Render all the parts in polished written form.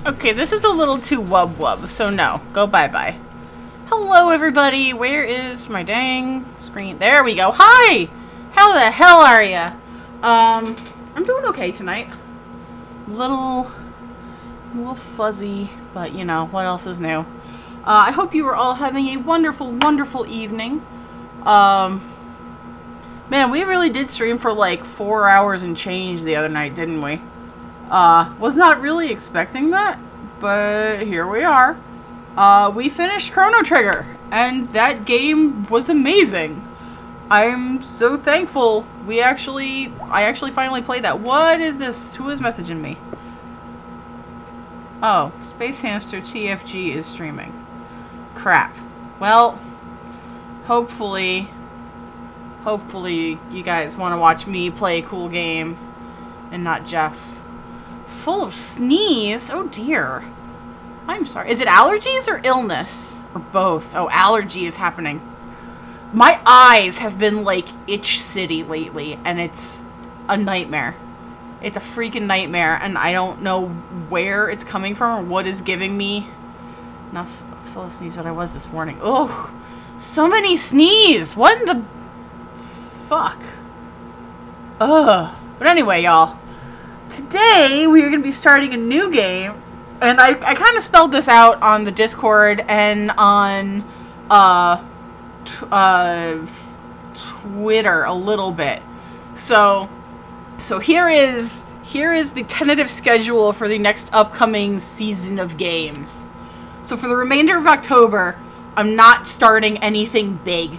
Okay, this is a little too wub-wub, so no. Go bye-bye. Hello, everybody. Where is my dang screen? There we go. Hi! How the hell are ya? I'm doing okay tonight. A little fuzzy, but you know, what else is new? I hope you are all having a wonderful, wonderful evening. Man, we really did stream for like 4 hours and change the other night, didn't we? Was not really expecting that, but here we are. We finished Chrono Trigger, and that game was amazing. I'm so thankful I actually finally played that. What is this? Who is messaging me? Oh, Space Hamster TFG is streaming. Crap. Well, hopefully you guys want to watch me play a cool game and not Jeff. Full of sneeze? Oh dear. I'm sorry. Is it allergies or illness? Or both? Oh, allergy is happening. My eyes have been like itch city lately, and it's a nightmare. It's a freaking nightmare, and I don't know where it's coming from or what is giving me enough full of sneeze what I was this morning. Oh, so many sneeze. What in the fuck? Ugh. But anyway, y'all. Today, we are going to be starting a new game, and I kind of spelled this out on the Discord and on Twitter a little bit. So here is the tentative schedule for the next upcoming season of games. So for the remainder of October, I'm not starting anything big.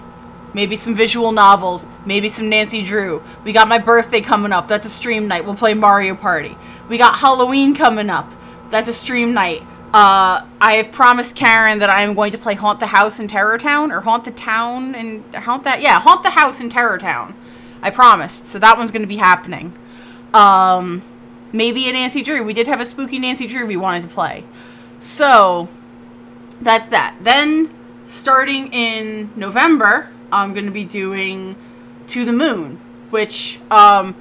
Maybe some visual novels. Maybe some Nancy Drew. We got my birthday coming up. That's a stream night. We'll play Mario Party. We got Halloween coming up. That's a stream night. I have promised Karen that I am going to play Haunt the House in Terror Town. Or Haunt the Town and... Haunt the House in Terror Town. I promised. So that one's going to be happening. Maybe a Nancy Drew. We did have a spooky Nancy Drew we wanted to play. So, that's that. Then, starting in November... I'm going to be doing To the Moon, which Ryan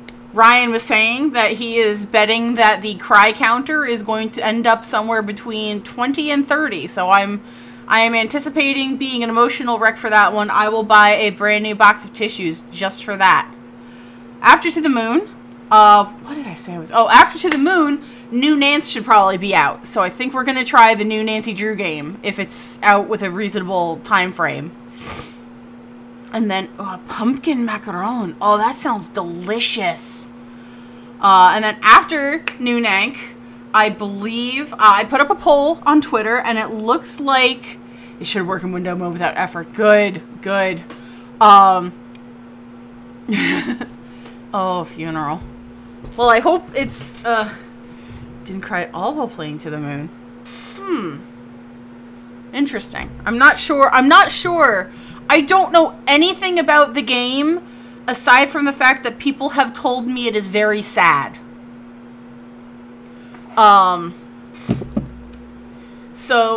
was saying that he is betting that the cry counter is going to end up somewhere between 20 and 30. So I am anticipating being an emotional wreck for that one. I will buy a brand new box of tissues just for that. After To the Moon, what did I say? After To the Moon, New Nance should probably be out. So I think we're going to try the new Nancy Drew game if it's out with a reasonable time frame. And then, pumpkin macaron. Oh, that sounds delicious. And then after New Nank, I believe, I put up a poll on Twitter, and it looks like it should work in window mode without effort. Good. Oh, funeral. Well, I hope it's, didn't cry at all while playing To the Moon. Interesting. I'm not sure. I don't know anything about the game, aside from the fact that people have told me it is very sad. So,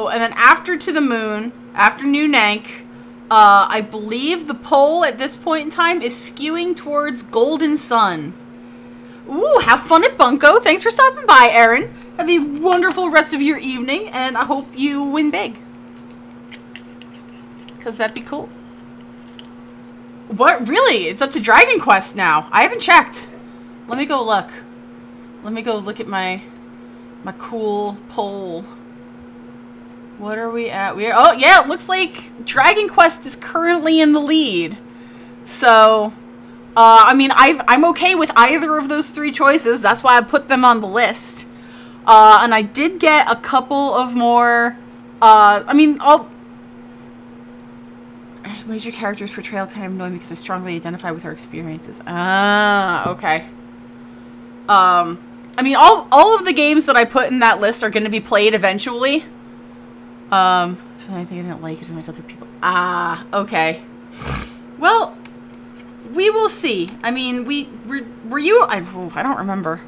and then after To the Moon, after New Nank, I believe the poll at this point in time is skewing towards Golden Sun. Ooh, have fun at Bunko. Thanks for stopping by, Erin. Have a wonderful rest of your evening, and I hope you win big. Because that'd be cool. What? Really? It's up to Dragon Quest now. I haven't checked. Let me go look. Let me go look at my cool poll. What are we at? Oh, yeah, it looks like Dragon Quest is currently in the lead. So, I mean, I'm okay with either of those three choices. That's why I put them on the list. And I did get a couple of more, major character's portrayal kind of annoying because I strongly identify with her experiences. Ah, okay. I mean, all of the games that I put in that list are going to be played eventually. That's the only thing I didn't like is much other people. Ah, okay. Well, we will see. I mean, were you? I don't remember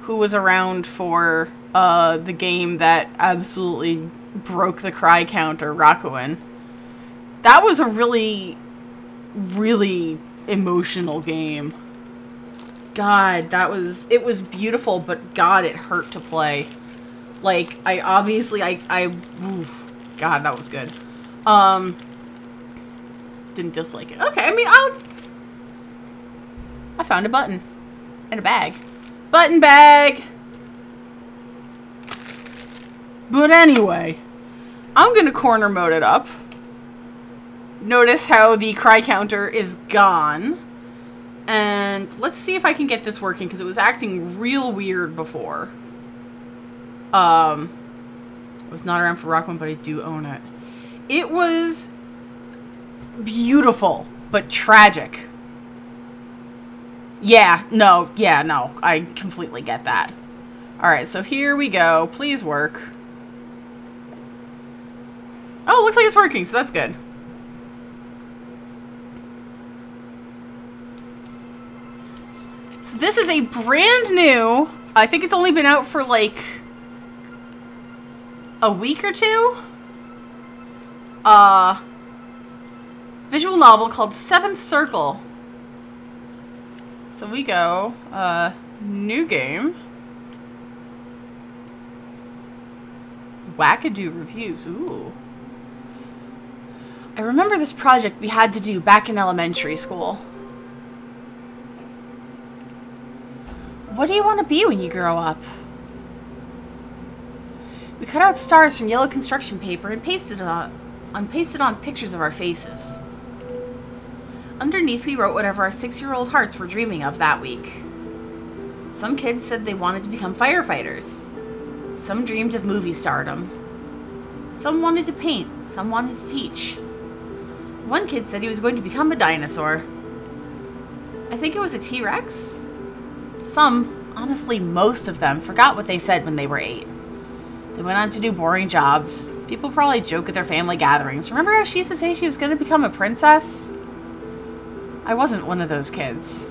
who was around for the game that absolutely broke the cry counter, Rakuin. That was a really, really emotional game. God, it was beautiful, but God, it hurt to play. Like, I obviously, oof, God, that was good. Didn't dislike it. Okay, I mean, I found a button. And a bag. Button bag! But anyway, I'm gonna corner mode it up. Notice how the cry counter is gone. And let's see if I can get this working, because it was acting real weird before. I was not around for Rockman, but I do own it. It was beautiful, but tragic. Yeah, no, I completely get that. Alright, so here we go. Please work. Oh, it looks like it's working, so that's good. So this is a brand new, I think it's only been out for like a week or two. Visual novel called Seventh Circle. So we go, new game. Wackadoo reviews, ooh. I remember this project we had to do back in elementary school. What do you want to be when you grow up? We cut out stars from yellow construction paper and pasted on pictures of our faces. Underneath, we wrote whatever our 6-year-old hearts were dreaming of that week. Some kids said they wanted to become firefighters. Some dreamed of movie stardom. Some wanted to paint. Some wanted to teach. One kid said he was going to become a dinosaur. I think it was a T-Rex. Some, honestly most of them, forgot what they said when they were 8. They went on to do boring jobs. People probably joke at their family gatherings. Remember how she used to say she was going to become a princess? I wasn't one of those kids.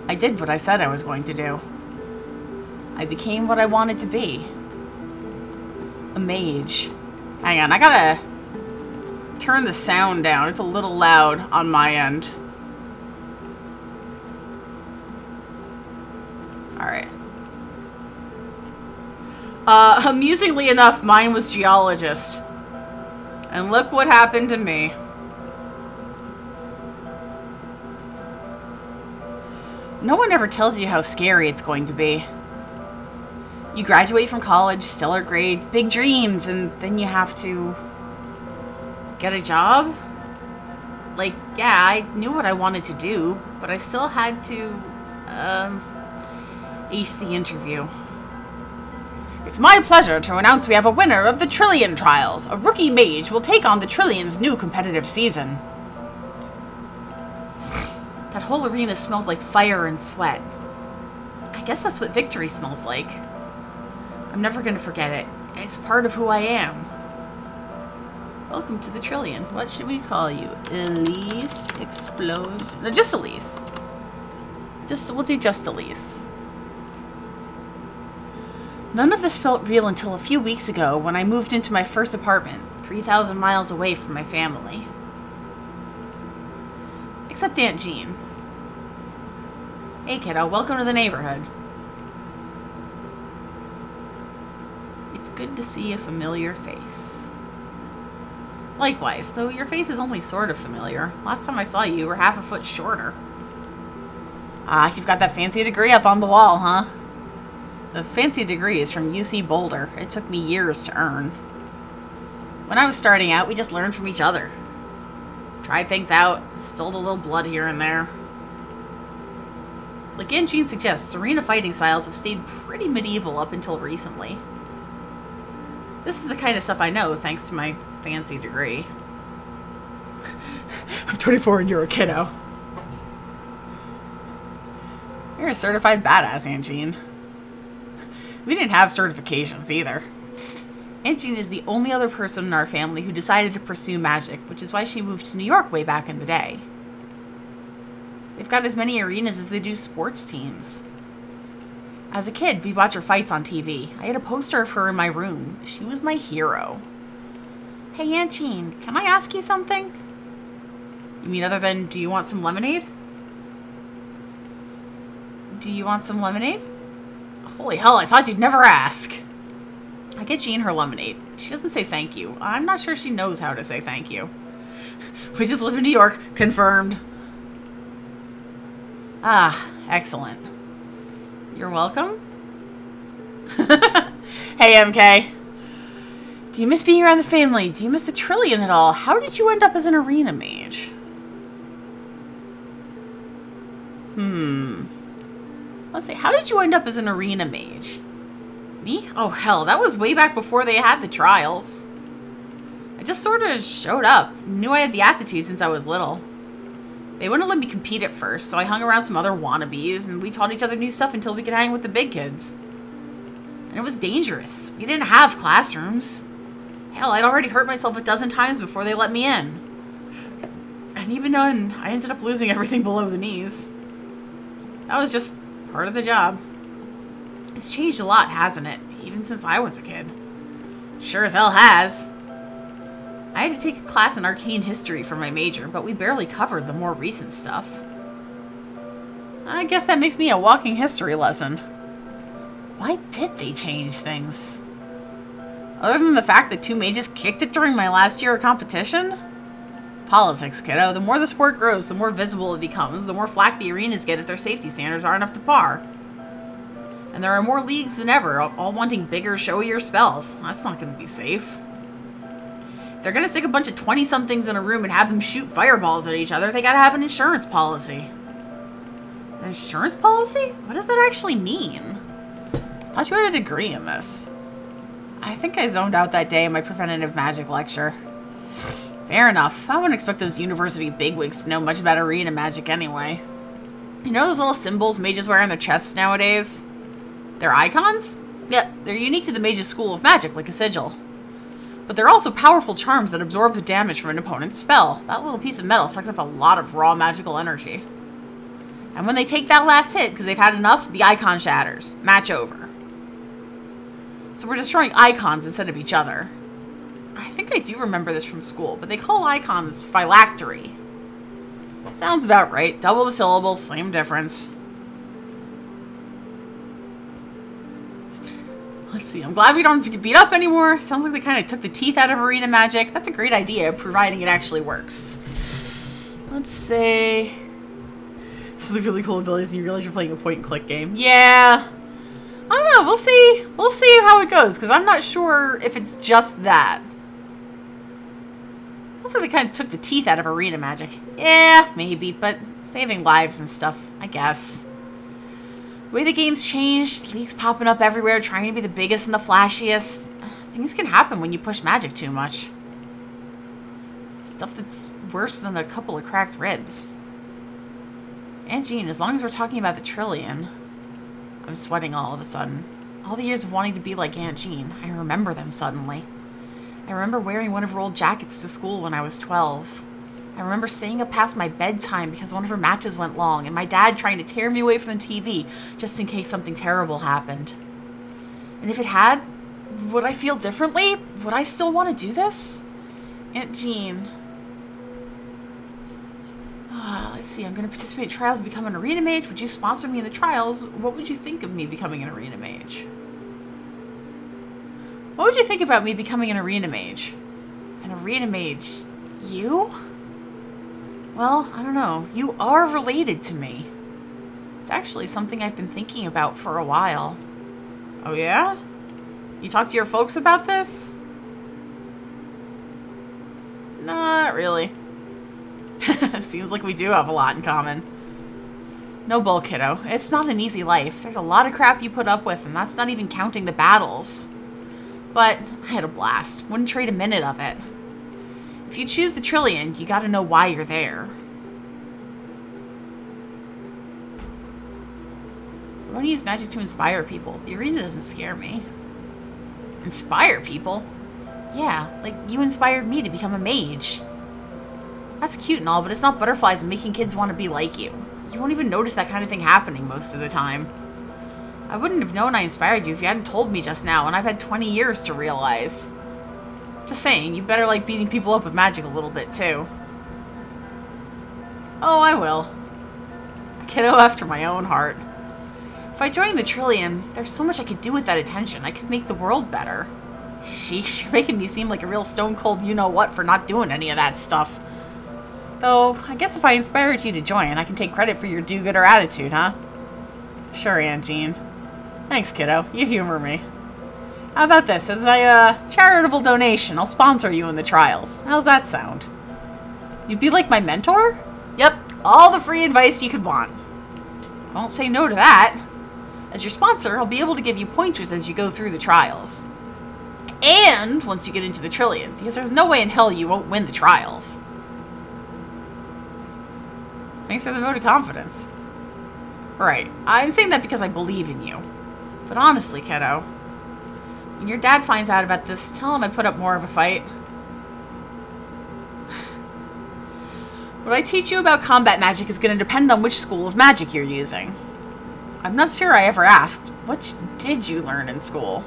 I did what I said I was going to do. I became what I wanted to be. A mage. Hang on, I gotta turn the sound down. It's a little loud on my end. Alright. Amusingly enough, mine was geologist. And look what happened to me. No one ever tells you how scary it's going to be. You graduate from college, stellar grades, big dreams, and then you have to get a job? Like, yeah, I knew what I wanted to do, but I still had to, ace the interview. It's my pleasure to announce we have a winner of the Trillion Trials. A rookie mage will take on the Trillion's new competitive season. That whole arena smelled like fire and sweat. I guess that's what victory smells like. I'm never going to forget it. It's part of who I am. Welcome to the Trillion. What should we call you? Elise Explosion? No, just Elise. We'll do just Elise. None of this felt real until a few weeks ago when I moved into my first apartment, 3,000 miles away from my family. Except Aunt Jean. Hey kiddo, welcome to the neighborhood. It's good to see a familiar face. Likewise, though your face is only sort of familiar. Last time I saw you, you were half a foot shorter. Ah, you've got that fancy degree up on the wall, huh? The fancy degree is from UC Boulder. It took me years to earn. When I was starting out, we just learned from each other. Tried things out, spilled a little blood here and there. Like Aunt Jean suggests, arena fighting styles have stayed pretty medieval up until recently. This is the kind of stuff I know thanks to my fancy degree. I'm 24 and you're a kiddo. You're a certified badass, Aunt Jean. We didn't have certifications either. Aunt Jean is the only other person in our family who decided to pursue magic, which is why she moved to New York way back in the day. They've got as many arenas as they do sports teams. As a kid, we'd watch her fights on TV. I had a poster of her in my room. She was my hero. Hey, Aunt Jean, can I ask you something? You mean other than, do you want some lemonade? Do you want some lemonade? Holy hell, I thought you'd never ask. I get Jean her lemonade. She doesn't say thank you. I'm not sure she knows how to say thank you. We just live in New York. Confirmed. Ah, excellent. You're welcome. Hey, MK. Do you miss being around the family? Do you miss the Trillion at all? How did you end up as an arena mage? Let's see. How did you end up as an arena mage? Me? Oh, hell. That was way back before they had the trials. I just sort of showed up. Knew I had the aptitude since I was little. They wouldn't let me compete at first, so I hung around some other wannabes, and we taught each other new stuff until we could hang with the big kids. And it was dangerous. We didn't have classrooms. Hell, I'd already hurt myself a dozen times before they let me in. And even then, I ended up losing everything below the knees. That was just part of the job. It's changed a lot, hasn't it? Even since I was a kid. Sure as hell has. I had to take a class in arcane history for my major, but we barely covered the more recent stuff. I guess that makes me a walking history lesson. Why did they change things? Other than the fact that two mages kicked it during my last year of competition? Politics, kiddo. The more the sport grows, the more visible it becomes, the more flack the arenas get if their safety standards aren't up to par. And there are more leagues than ever, all wanting bigger, showier spells. That's not going to be safe. If they're going to stick a bunch of 20-somethings in a room and have them shoot fireballs at each other, they got to have an insurance policy. An insurance policy? What does that actually mean? I thought you had a degree in this. I think I zoned out that day in my preventative magic lecture. Fair enough. I wouldn't expect those university bigwigs to know much about arena magic anyway. You know those little symbols mages wear on their chests nowadays? They're icons? Yeah, they're unique to the mage's school of magic, like a sigil. But they're also powerful charms that absorb the damage from an opponent's spell. That little piece of metal sucks up a lot of raw magical energy. And when they take that last hit, because they've had enough, the icon shatters. Match over. So we're destroying icons instead of each other. I think I do remember this from school, but they call icons phylactery. Sounds about right. Double the syllables, same difference. Let's see. I'm glad we don't have to get beat up anymore. Sounds like they kind of took the teeth out of arena magic. That's a great idea, providing it actually works. Let's say... This is a really cool ability, and you realize you're playing a point-and-click game. Yeah. I don't know. We'll see. We'll see how it goes, because I'm not sure if it's just that. Sounds like they kind of took the teeth out of arena magic. Yeah, maybe, but saving lives and stuff, I guess. The way the game's changed, leagues popping up everywhere, trying to be the biggest and the flashiest. Things can happen when you push magic too much. Stuff that's worse than a couple of cracked ribs. Aunt Jean, as long as we're talking about the Trillion... I'm sweating all of a sudden. All the years of wanting to be like Aunt Jean, I remember them suddenly. I remember wearing one of her old jackets to school when I was 12. I remember staying up past my bedtime because one of her matches went long, and my dad trying to tear me away from the TV just in case something terrible happened. And if it had, would I feel differently? Would I still want to do this? Aunt Jean. Let's see, I'm going to participate in trials to become an arena mage. Would you sponsor me in the trials? What would you think of me becoming an arena mage? What would you think about me becoming an arena mage? An arena mage? You? Well, I don't know. You are related to me. It's actually something I've been thinking about for a while. Oh yeah? You talked to your folks about this? Not really. Seems like we do have a lot in common. No bull, kiddo. It's not an easy life. There's a lot of crap you put up with, and that's not even counting the battles. But I had a blast. Wouldn't trade a minute of it. If you choose the Trillion, you gotta know why you're there. I want to use magic to inspire people. The arena doesn't scare me. Inspire people? Yeah, like you inspired me to become a mage. That's cute and all, but it's not butterflies and making kids want to be like you. You won't even notice that kind of thing happening most of the time. I wouldn't have known I inspired you if you hadn't told me just now, and I've had 20 years to realize. Just saying, you better like beating people up with magic a little bit, too. Oh, I will. A kiddo after my own heart. If I joined the Trillion, there's so much I could do with that attention. I could make the world better. Sheesh, you're making me seem like a real stone-cold you-know-what for not doing any of that stuff. Though, I guess if I inspired you to join, I can take credit for your do-gooder attitude, huh? Sure, Aunt Jean. Thanks, kiddo. You humor me. How about this? As a charitable donation, I'll sponsor you in the trials. How's that sound? You'd be like my mentor? Yep, all the free advice you could want. I won't say no to that. As your sponsor, I'll be able to give you pointers as you go through the trials. And once you get into the Trillion, because there's no way in hell you won't win the trials. Thanks for the vote of confidence. Right, I'm saying that because I believe in you. But honestly, kiddo, when your dad finds out about this, tell him I put up more of a fight. What I teach you about combat magic is going to depend on which school of magic you're using. I'm not sure I ever asked, what did you learn in school?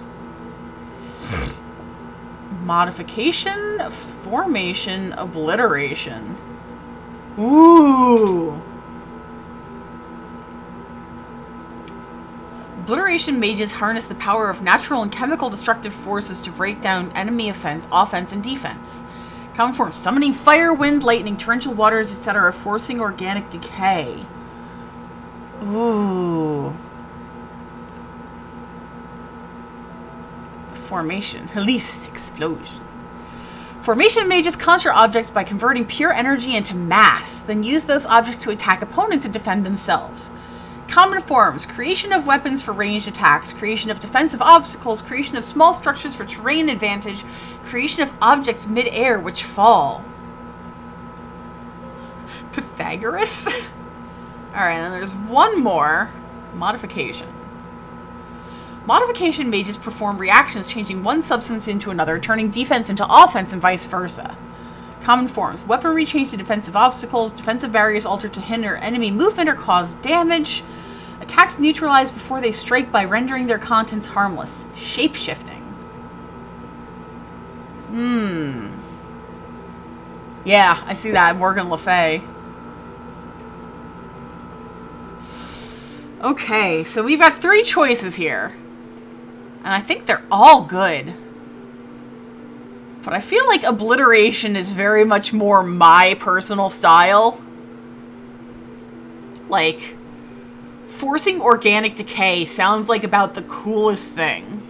Modification, formation, obliteration. Ooh. Obliteration mages harness the power of natural and chemical destructive forces to break down enemy offense and defense. Common forms: summoning fire, wind, lightning, torrential waters, etc., forcing organic decay. Ooh. Formation. Release. Explosion. Formation mages conjure objects by converting pure energy into mass, then use those objects to attack opponents and defend themselves. Common forms: creation of weapons for ranged attacks, creation of defensive obstacles, creation of small structures for terrain advantage, creation of objects mid-air which fall. Pythagoras? Alright, then there's one more. Modification. Modification mages perform reactions changing one substance into another, turning defense into offense and vice versa. Common forms: weaponry changed to defensive obstacles, defensive barriers altered to hinder enemy movement or cause damage, attacks neutralized before they strike by rendering their contents harmless, shape-shifting. Yeah, I see that, Morgan Le Fay. Okay, so we've got 3 choices here. And I think they're all good. But I feel like obliteration is very much more my personal style. Like, forcing organic decay sounds like about the coolest thing.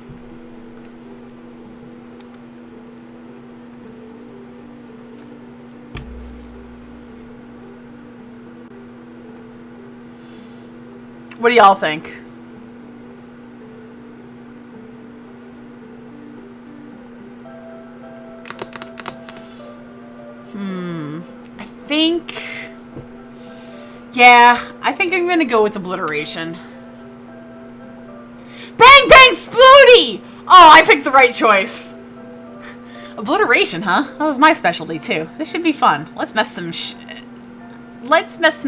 What do y'all think? I think I'm gonna go with obliteration. Bang bang splooty! Oh, I picked the right choice. Obliteration, huh? That was my specialty too. This should be fun. Let's mess some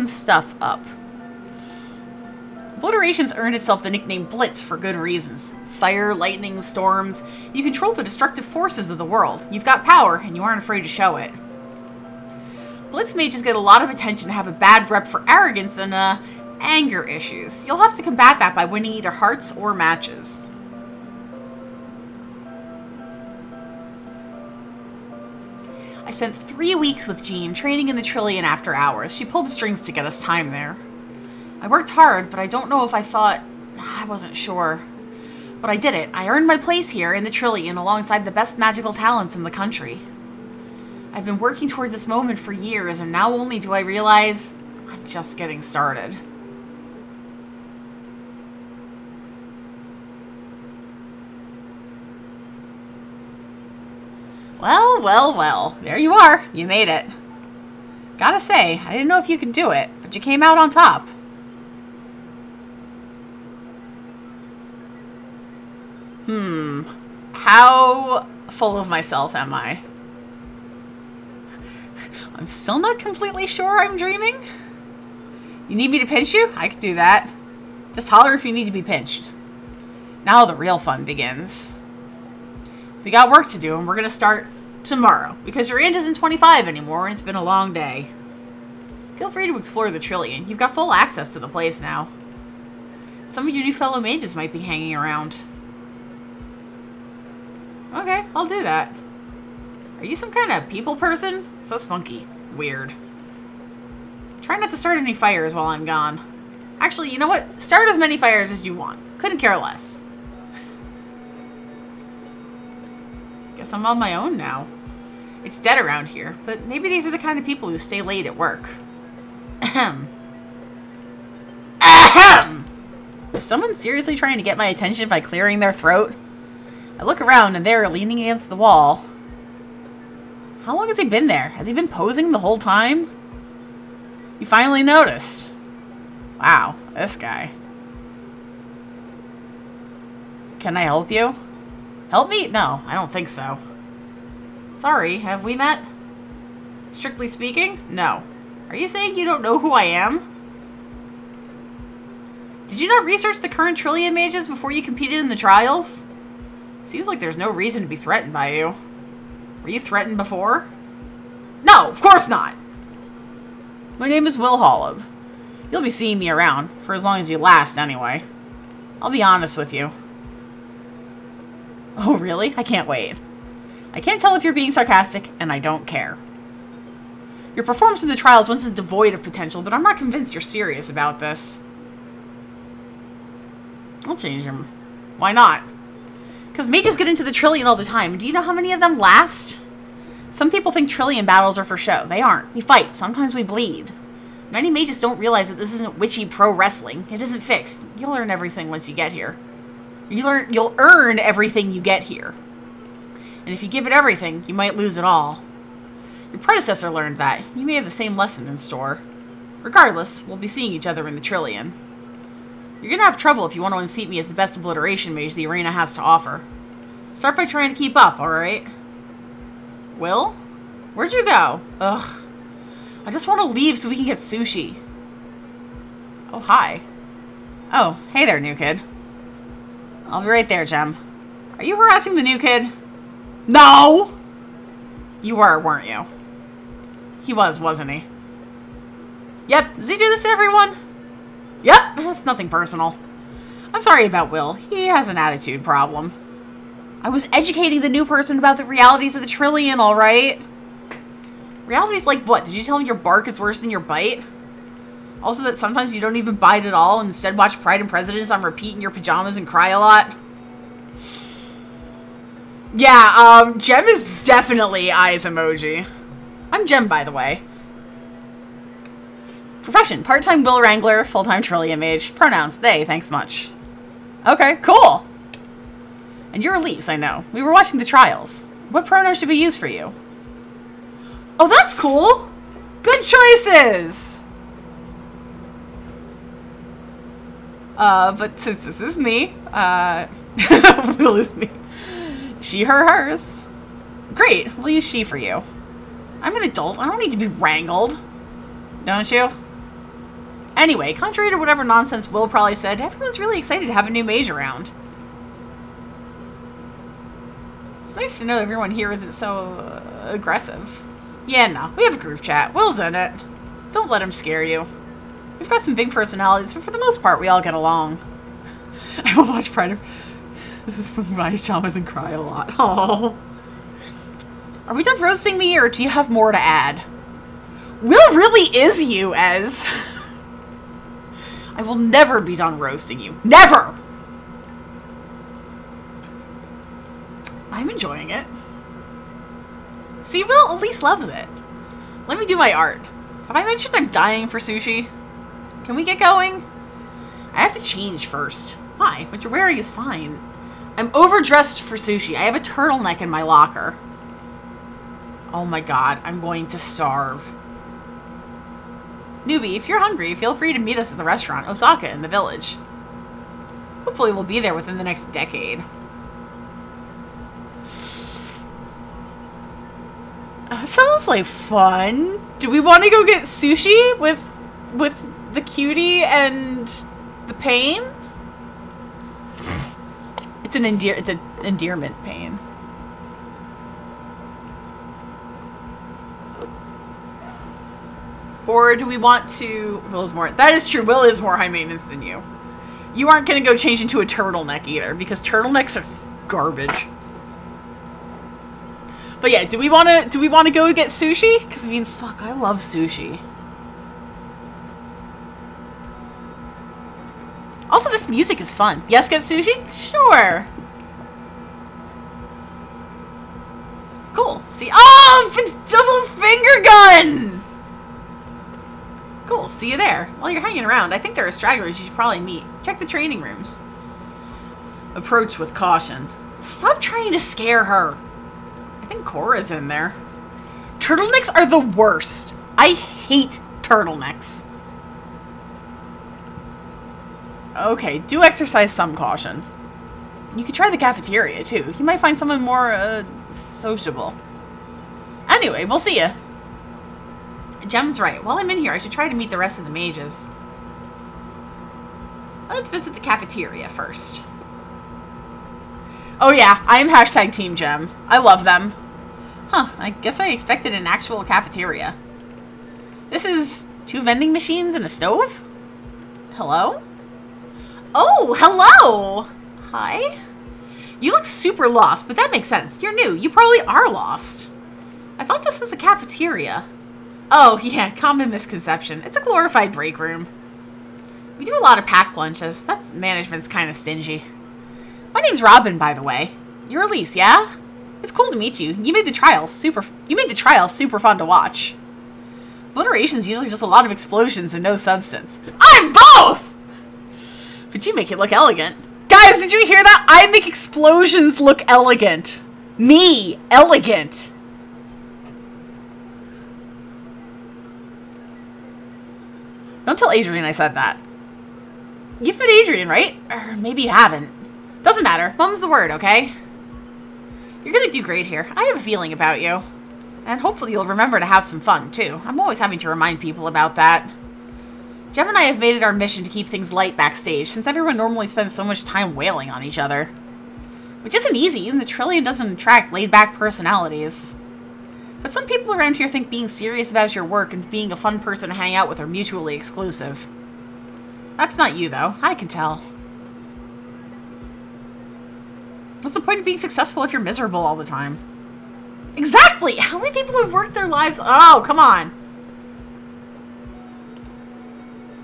stuff up. Obliteration's earned itself the nickname Blitz for good reasons. Fire, lightning, storms. You control the destructive forces of the world. You've got power, and you aren't afraid to show it. Blitz mages get a lot of attention and have a bad rep for arrogance and, anger issues. You'll have to combat that by winning either hearts or matches. I spent 3 weeks with Jean, training in the Trillion after hours. She pulled the strings to get us time there. I worked hard, but I don't know if I wasn't sure. But I did it. I earned my place here in the Trillion alongside the best magical talents in the country. I've been working towards this moment for years, and now only do I realize I'm just getting started. Well, well, well. There you are. You made it. Gotta say, I didn't know if you could do it, but you came out on top. How full of myself am I? I'm still not completely sure I'm dreaming. You need me to pinch you? I could do that. Just holler if you need to be pinched. Now the real fun begins. We got work to do, and we're going to start tomorrow, because your aunt isn't 25 anymore, and it's been a long day. Feel free to explore the Trillion. You've got full access to the place now. Some of your new fellow mages might be hanging around. Okay, I'll do that. Are you some kind of people person? So spunky. Weird. Try not to start any fires while I'm gone. Actually, you know what? Start as many fires as you want. Couldn't care less. Guess I'm on my own now. It's dead around here, but maybe these are the kind of people who stay late at work. Ahem. Ahem! Is someone seriously trying to get my attention by clearing their throat? I look around and they're leaning against the wall. How long has he been there? Has he been posing the whole time? You finally noticed. Wow, this guy. Can I help you? Help me? No, I don't think so. Sorry, have we met? Strictly speaking, no. Are you saying you don't know who I am? Did you not research the current Trillium mages before you competed in the trials? Seems like there's no reason to be threatened by you. Were you threatened before? No, of course not! My name is Will Hollub. You'll be seeing me around, for as long as you last anyway. I'll be honest with you. Oh, really? I can't wait. I can't tell if you're being sarcastic, and I don't care. Your performance in the trials wasn't devoid of potential, but I'm not convinced you're serious about this. I'll change them. Why not? Because mages get into the Trillion all the time. Do you know how many of them last? Some people think Trillion battles are for show. They aren't. We fight. Sometimes we bleed. Many mages don't realize that this isn't witchy pro wrestling. It isn't fixed. You'll learn everything once you get here. You'll earn everything you get here. And if you give it everything, you might lose it all. Your predecessor learned that. You may have the same lesson in store. Regardless, we'll be seeing each other in the Trillion. You're gonna have trouble if you want to unseat me as the best obliteration mage the arena has to offer. Start by trying to keep up, alright? Will? Where'd you go? Ugh. I just want to leave so we can get sushi. Oh, hi. Oh, hey there, new kid. I'll be right there, Gem. Are you harassing the new kid? No! You were, weren't you? He was, wasn't he? Yep. Does he do this to everyone? Yep. It's nothing personal. I'm sorry about Will. He has an attitude problem. I was educating the new person about the realities of the Trillion, alright? Realities like what? Did you tell him your bark is worse than your bite? Also that sometimes you don't even bite at all and instead watch Pride and Prejudice on repeat in your pajamas and cry a lot? Yeah, Gem is definitely eyes emoji. I'm Gem, by the way. Profession, part-time Will Wrangler, full-time Trillium Mage. Pronouns, they, thanks much. Okay, cool. And you're Elise, I know. We were watching the trials. What pronoun should we use for you? Oh, that's cool! Good choices! But since this is me, Will is me. She, her, hers. Great, we'll use she for you. I'm an adult, I don't need to be wrangled. Don't you? Anyway, contrary to whatever nonsense Will probably said, everyone's really excited to have a new mage around. It's nice to know everyone here isn't so aggressive. Yeah, no, we have a group chat. Will's in it. Don't let him scare you. We've got some big personalities, but for the most part, we all get along. I will watch Pride of... This is from my pajamas and cry a lot. Oh. Are we done roasting me, or do you have more to add? Will really is you, Ez. I will never be done roasting you. Never! I'm enjoying it. See, Will at least loves it. Let me do my art. Have I mentioned I'm dying for sushi? Can we get going? I have to change first. Why? What you're wearing is fine. I'm overdressed for sushi. I have a turtleneck in my locker. Oh my god, I'm going to starve. Newbie, if you're hungry, feel free to meet us at the restaurant, Osaka, in the village. Hopefully we'll be there within the next decade. Sounds like fun. Do we want to go get sushi with the cutie and the pain? It's an endearment pain. Or do we want to... Will is more... That is true. Will is more high maintenance than you. You aren't going to go change into a turtleneck either, because turtlenecks are garbage. But yeah, do we wanna go get sushi? Because I mean, fuck, I love sushi. Also, this music is fun. Yes, get sushi? Sure. Cool. See, oh, the double finger guns! Cool, see you there. While you're hanging around, I think there are stragglers you should probably meet. Check the training rooms. Approach with caution. Stop trying to scare her. I think Cora's in there. Turtlenecks are the worst. I hate turtlenecks. Okay, do exercise some caution. You could try the cafeteria, too. You might find someone more, sociable. Anyway, we'll see ya. Jem's right. While I'm in here, I should try to meet the rest of the mages. Let's visit the cafeteria first. Oh yeah, I am hashtag Team Gem. I love them. Huh, I guess I expected an actual cafeteria. This is 2 vending machines and a stove? Hello? Oh, hello! Hi? You look super lost, but that makes sense. You're new. You probably are lost. I thought this was a cafeteria. Oh, yeah, common misconception. It's a glorified break room. We do a lot of packed lunches. That's management's kind of stingy. My name's Robin, by the way. You're Elise, yeah? It's cool to meet you. You made the trials super fun to watch. Obliteration's usually just a lot of explosions and no substance. I'm both! But you make it look elegant. Guys, did you hear that? I make explosions look elegant. Me, elegant. Don't tell Adrian I said that. You've met Adrian, right? Or maybe you haven't. Doesn't matter. Mum's the word, okay? You're gonna do great here. I have a feeling about you. And hopefully you'll remember to have some fun, too. I'm always having to remind people about that. Gem and I have made it our mission to keep things light backstage, since everyone normally spends so much time wailing on each other. Which isn't easy, and the Trillion doesn't attract laid-back personalities. But some people around here think being serious about your work and being a fun person to hang out with are mutually exclusive. That's not you, though. I can tell. What's the point of being successful if you're miserable all the time? Exactly! How many people have worked their lives... Oh, come on!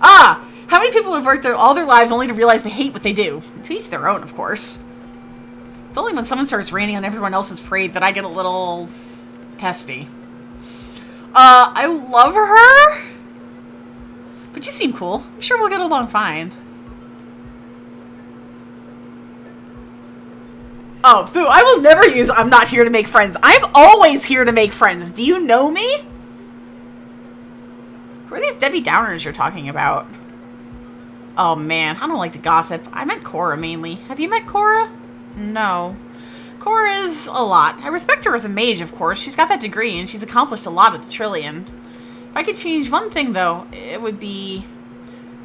Ah! How many people have worked all their lives only to realize they hate what they do? To each their own, of course. It's only when someone starts raining on everyone else's parade that I get a little... testy. I love her! But you seem cool. I'm sure we'll get along fine. Oh, boo, I will never use I'm not here to make friends. I'm always here to make friends. Do you know me? Who are these Debbie Downers you're talking about? Oh man, I don't like to gossip. I meant Cora mainly. Have you met Cora? No. Cora is a lot. I respect her as a mage, of course. She's got that degree and she's accomplished a lot at the Trillion. If I could change one thing, though, it would be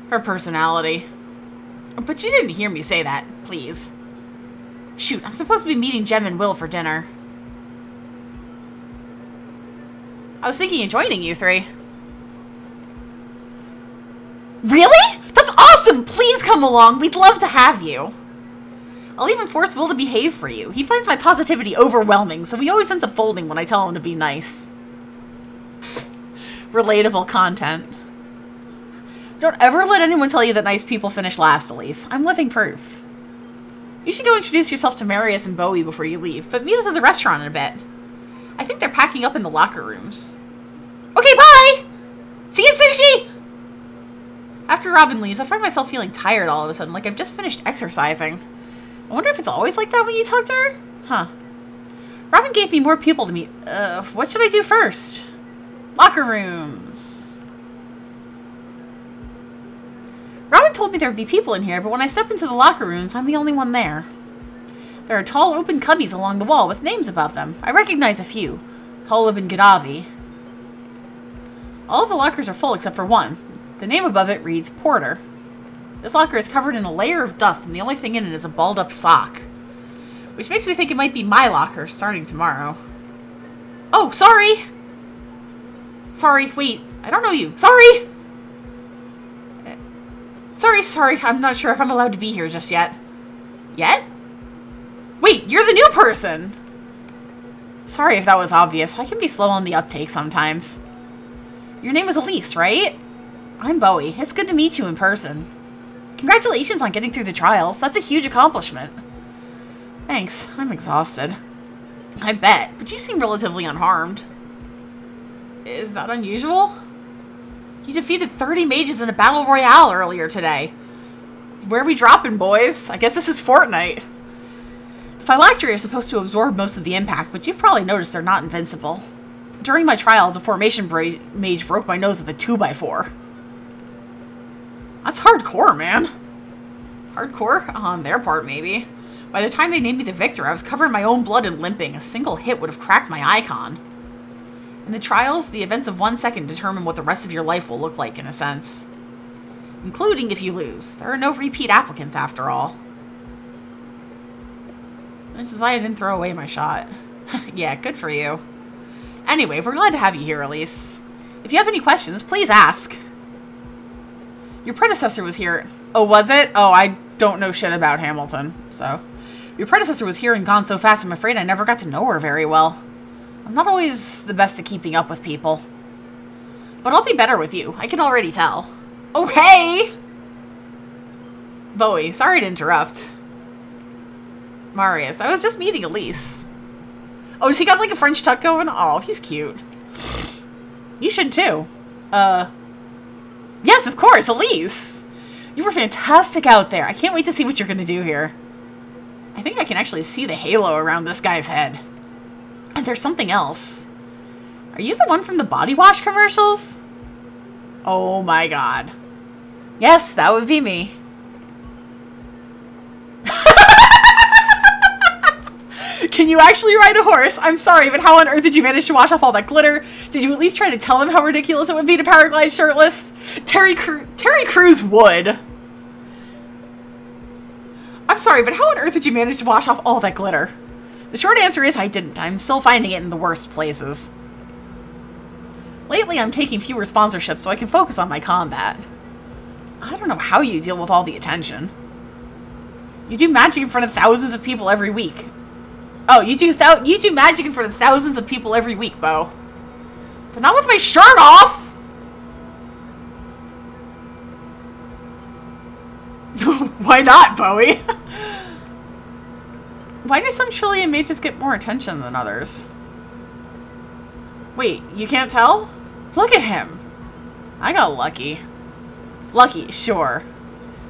her personality. But you didn't hear me say that, please. Shoot, I'm supposed to be meeting Gem and Will for dinner. I was thinking of joining you three. Really? That's awesome! Please come along. We'd love to have you. I'll even force Will to behave for you. He finds my positivity overwhelming, so he always ends up folding when I tell him to be nice. Relatable content. Don't ever let anyone tell you that nice people finish last, Elise. I'm living proof. You should go introduce yourself to Marius and Bowie before you leave, but meet us at the restaurant in a bit. I think they're packing up in the locker rooms. Okay, bye! See you at sushi! After Robin leaves, I find myself feeling tired all of a sudden, like I've just finished exercising. I wonder if it's always like that when you talk to her? Huh. Robin gave me more people to meet. What should I do first? Locker rooms. Robin told me there would be people in here, but when I step into the locker rooms, I'm the only one there. There are tall, open cubbies along the wall with names above them. I recognize a few. Holub and Gaddafi. All of the lockers are full except for one. The name above it reads Porter. This locker is covered in a layer of dust, and the only thing in it is a balled-up sock. Which makes me think it might be my locker, starting tomorrow. Oh, sorry! Sorry, wait. I don't know you. Sorry! Sorry. I'm not sure if I'm allowed to be here just yet. Yet? Wait, you're the new person! Sorry if that was obvious. I can be slow on the uptake sometimes. Your name was Elise, right? I'm Bowie. It's good to meet you in person. Congratulations on getting through the trials. That's a huge accomplishment. Thanks. I'm exhausted. I bet, but you seem relatively unharmed. Is that unusual? You defeated 30 mages in a battle royale earlier today. Where are we dropping, boys? I guess this is Fortnite. The phylactery are supposed to absorb most of the impact, but you've probably noticed they're not invincible. During my trials, a formation mage broke my nose with a 2x4. That's hardcore, man. Hardcore? On their part, maybe. By the time they named me the victor, I was covered in my own blood and limping. A single hit would have cracked my icon. In the trials, the events of 1 second determine what the rest of your life will look like, in a sense. Including if you lose. There are no repeat applicants, after all. Which is why I didn't throw away my shot. Yeah, good for you. Anyway, we're glad to have you here, Elise. If you have any questions, please ask. Your predecessor was here. Oh, was it? Oh, I don't know shit about Hamilton, so. Your predecessor was here and gone so fast, I'm afraid I never got to know her very well. I'm not always the best at keeping up with people. But I'll be better with you. I can already tell. Oh, hey! Bowie, sorry to interrupt. Marius, I was just meeting Elise. Oh, does he got like a French tuck going? Oh, he's cute. You should too. Yes, of course, Elise. You were fantastic out there. I can't wait to see what you're going to do here. I think I can actually see the halo around this guy's head. And there's something else. Are you the one from the body wash commercials? Oh my god. Yes, that would be me. Can you actually ride a horse? I'm sorry, but how on earth did you manage to wash off all that glitter? Did you at least try to tell him how ridiculous it would be to paraglide shirtless? Terry Crews would. I'm sorry, but how on earth did you manage to wash off all that glitter? The short answer is I didn't. I'm still finding it in the worst places. Lately, I'm taking fewer sponsorships so I can focus on my combat. I don't know how you deal with all the attention. You do magic in front of thousands of people every week. Oh, you do magic in front of thousands of people every week, Bo. But not with my shirt off! Why not, Bowie? Why do some Chilean mages get more attention than others? Wait, you can't tell? Look at him. I got lucky. Lucky, sure.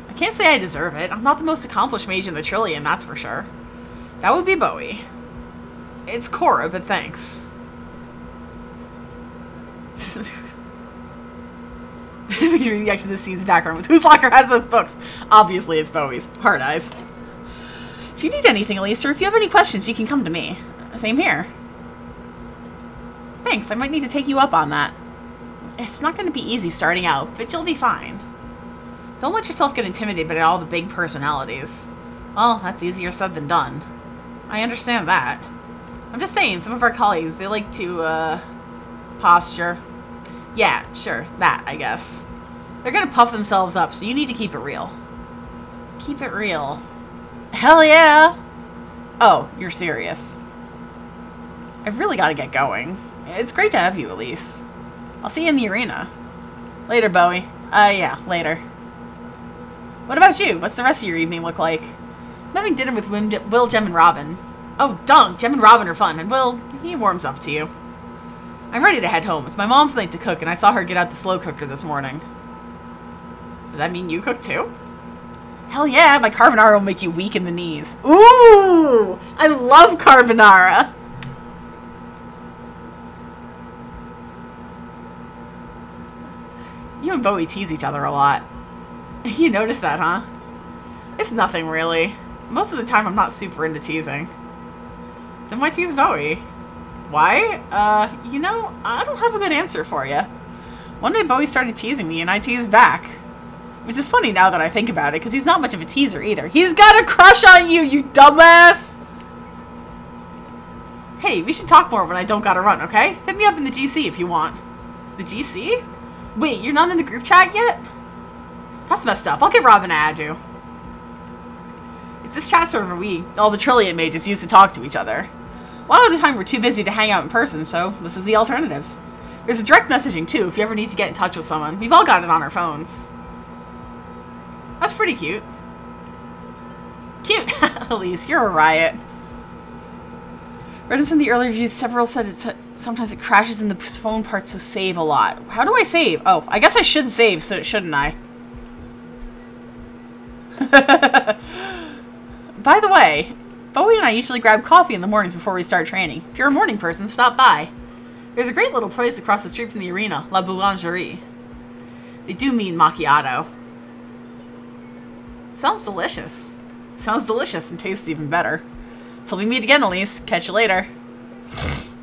I can't say I deserve it. I'm not the most accomplished mage in the Trillion, that's for sure. That would be Bowie. It's Cora, but thanks. Your reaction to this scene's background was, whose locker has those books? Obviously, it's Bowie's. Hard eyes. If you need anything, Elise, or if you have any questions, you can come to me. Same here. Thanks, I might need to take you up on that. It's not going to be easy starting out, but you'll be fine. Don't let yourself get intimidated by all the big personalities. Well, that's easier said than done. I understand that. I'm just saying, some of our colleagues, they like to, posture. Yeah, sure, that, I guess. They're gonna puff themselves up, so you need to keep it real. Keep it real. Hell yeah! Oh, you're serious. I've really gotta get going. It's great to have you, Elise. I'll see you in the arena. Later, Bowie. Yeah, later. What about you? What's the rest of your evening look like? I'm having dinner with Will, Jem, and Robin. Oh, dunk! Jem and Robin are fun, and Will, he warms up to you. I'm ready to head home. It's my mom's night to cook, and I saw her get out the slow cooker this morning. Does that mean you cook too? Hell yeah, my carbonara will make you weak in the knees. Ooh! I love carbonara! You and Bowie tease each other a lot. You notice that, huh? It's nothing, really. Most of the time, I'm not super into teasing. Then why tease Bowie? Why? You know, I don't have a good answer for you. One day Bowie started teasing me and I teased back. Which is funny now that I think about it, because he's not much of a teaser either. He's got a crush on you, you dumbass! Hey, we should talk more when I don't gotta run, okay? Hit me up in the GC if you want. The GC? Wait, you're not in the group chat yet? That's messed up. I'll get Robin to add you. It's this chat server all the Trillion mages use to talk to each other. A lot of the time we're too busy to hang out in person, so this is the alternative. There's a direct messaging, too, if you ever need to get in touch with someone. We've all got it on our phones. That's pretty cute. Cute! Elise, you're a riot. Read in some of the early reviews, several said sometimes it crashes in the phone part, so save a lot. How do I save? Oh, I guess I should save, so shouldn't I? By the way, Bowie and I usually grab coffee in the mornings before we start training. If you're a morning person, stop by. There's a great little place across the street from the arena, La Boulangerie. They do mean macchiato. Sounds delicious. Sounds delicious and tastes even better. Till we meet again, Elise. Catch you later.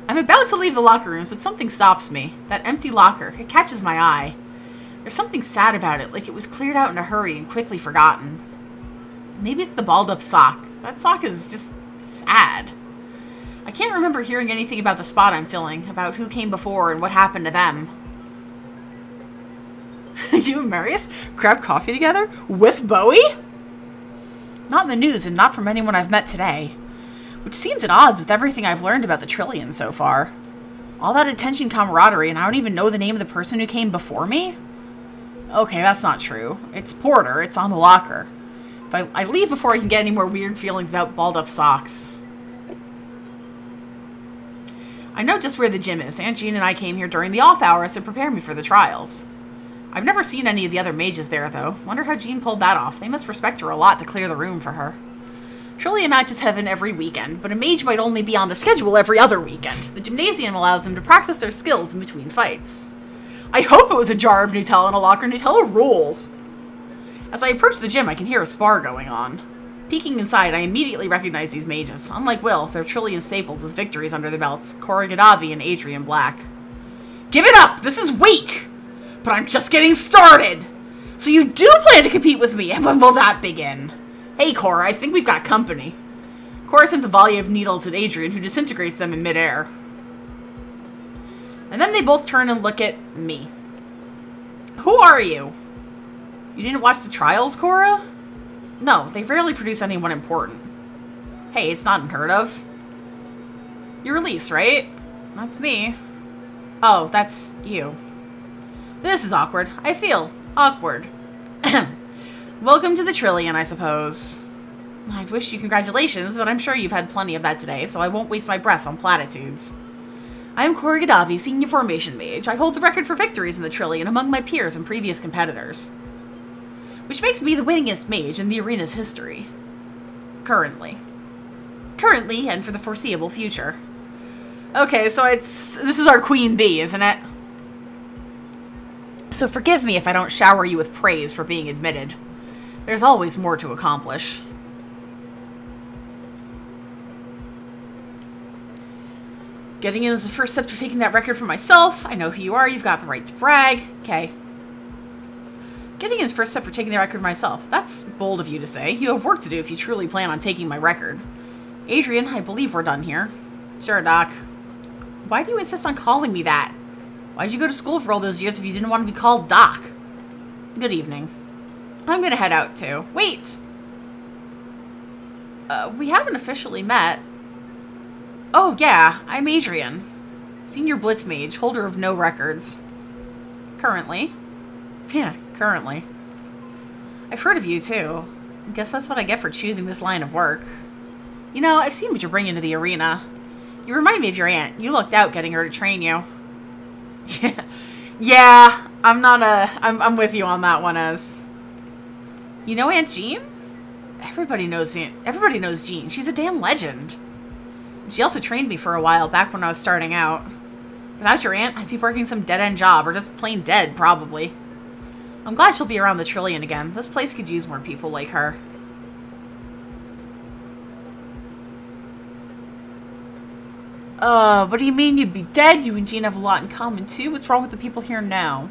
I'm about to leave the locker rooms, but something stops me. That empty locker. It catches my eye. There's something sad about it, like it was cleared out in a hurry and quickly forgotten. Maybe it's the balled-up sock. That sock is just sad. I can't remember hearing anything about the spot I'm filling, about who came before and what happened to them. You and Marius grab coffee together? With Bowie? Not in the news and not from anyone I've met today. Which seems at odds with everything I've learned about the Trillion so far. All that attention camaraderie and I don't even know the name of the person who came before me? Okay, that's not true. It's Porter. It's on the locker. If I leave before I can get any more weird feelings about balled-up socks. I know just where the gym is. Aunt Jean and I came here during the off hours to prepare me for the trials. I've never seen any of the other mages there, though. Wonder how Jean pulled that off. They must respect her a lot to clear the room for her. Trillion matches heaven every weekend, but a mage might only be on the schedule every other weekend. The gymnasium allows them to practice their skills in between fights. I hope it was a jar of Nutella in a locker. Nutella rules! As I approach the gym, I can hear a spar going on. Peeking inside, I immediately recognize these mages. Unlike Will, they're Trillion staples with victories under their belts, Cora Gadavi and Adrian Black. Give it up! This is weak! But I'm just getting started! So you do plan to compete with me, and when will that begin? Hey, Cora, I think we've got company. Cora sends a volley of needles at Adrian, who disintegrates them in midair. And then they both turn and look at me. Who are you? You didn't watch the trials, Cora? No, they rarely produce anyone important. Hey, it's not unheard of. You're Elise, right? That's me. Oh, that's you. This is awkward. I feel awkward. Welcome to the Trillion, I suppose. I'd wish you congratulations, but I'm sure you've had plenty of that today, so I won't waste my breath on platitudes. I am Cora Gadavi, Senior Formation Mage. I hold the record for victories in the Trillion among my peers and previous competitors. Which makes me the winningest mage in the arena's history. Currently. Currently, and for the foreseeable future. Okay, so this is our Queen Bee, isn't it? So forgive me if I don't shower you with praise for being admitted. There's always more to accomplish. Getting in is the first step to taking that record for myself. I know who you are. You've got the right to brag. Okay. Getting in is the first step for taking the record for myself. That's bold of you to say. You have work to do if you truly plan on taking my record. Adrian, I believe we're done here. Sure, Doc. Why do you insist on calling me that? Why'd you go to school for all those years if you didn't want to be called Doc? Good evening. I'm gonna head out, too. Wait! We haven't officially met. Oh, yeah. I'm Adrian. Senior Blitz Mage, holder of no records. Currently. Yeah, currently. I've heard of you, too. I guess that's what I get for choosing this line of work. You know, I've seen what you're bringing to the arena. You remind me of your aunt. You looked out getting her to train you. Yeah, I'm with you on that one, Ez. You know Aunt Jean? Everybody knows Jean. She's a damn legend. She also trained me for a while back when I was starting out. Without your aunt, I'd be working some dead-end job, or just plain dead, probably. I'm glad she'll be around the Trillion again. This place could use more people like her. What do you mean you'd be dead? You and Jean have a lot in common, too. What's wrong with the people here now?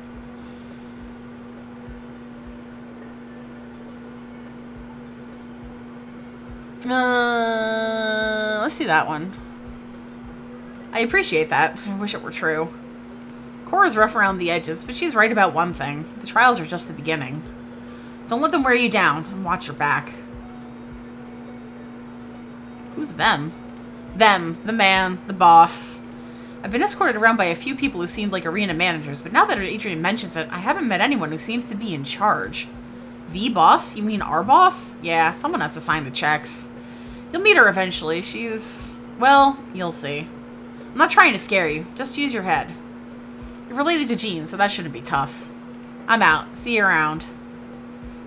Let's see that one. I appreciate that. I wish it were true. Cora's rough around the edges, but she's right about one thing. The trials are just the beginning. Don't let them wear you down, and watch your back. Who's them? Them, the man, the boss. I've been escorted around by a few people who seemed like arena managers, but now that Adrian mentions it, I haven't met anyone who seems to be in charge. The boss? You mean our boss? Yeah, someone has to sign the checks. You'll meet her eventually. She's... well, you'll see. I'm not trying to scare you. Just use your head. You're related to Jean, so that shouldn't be tough. I'm out. See you around.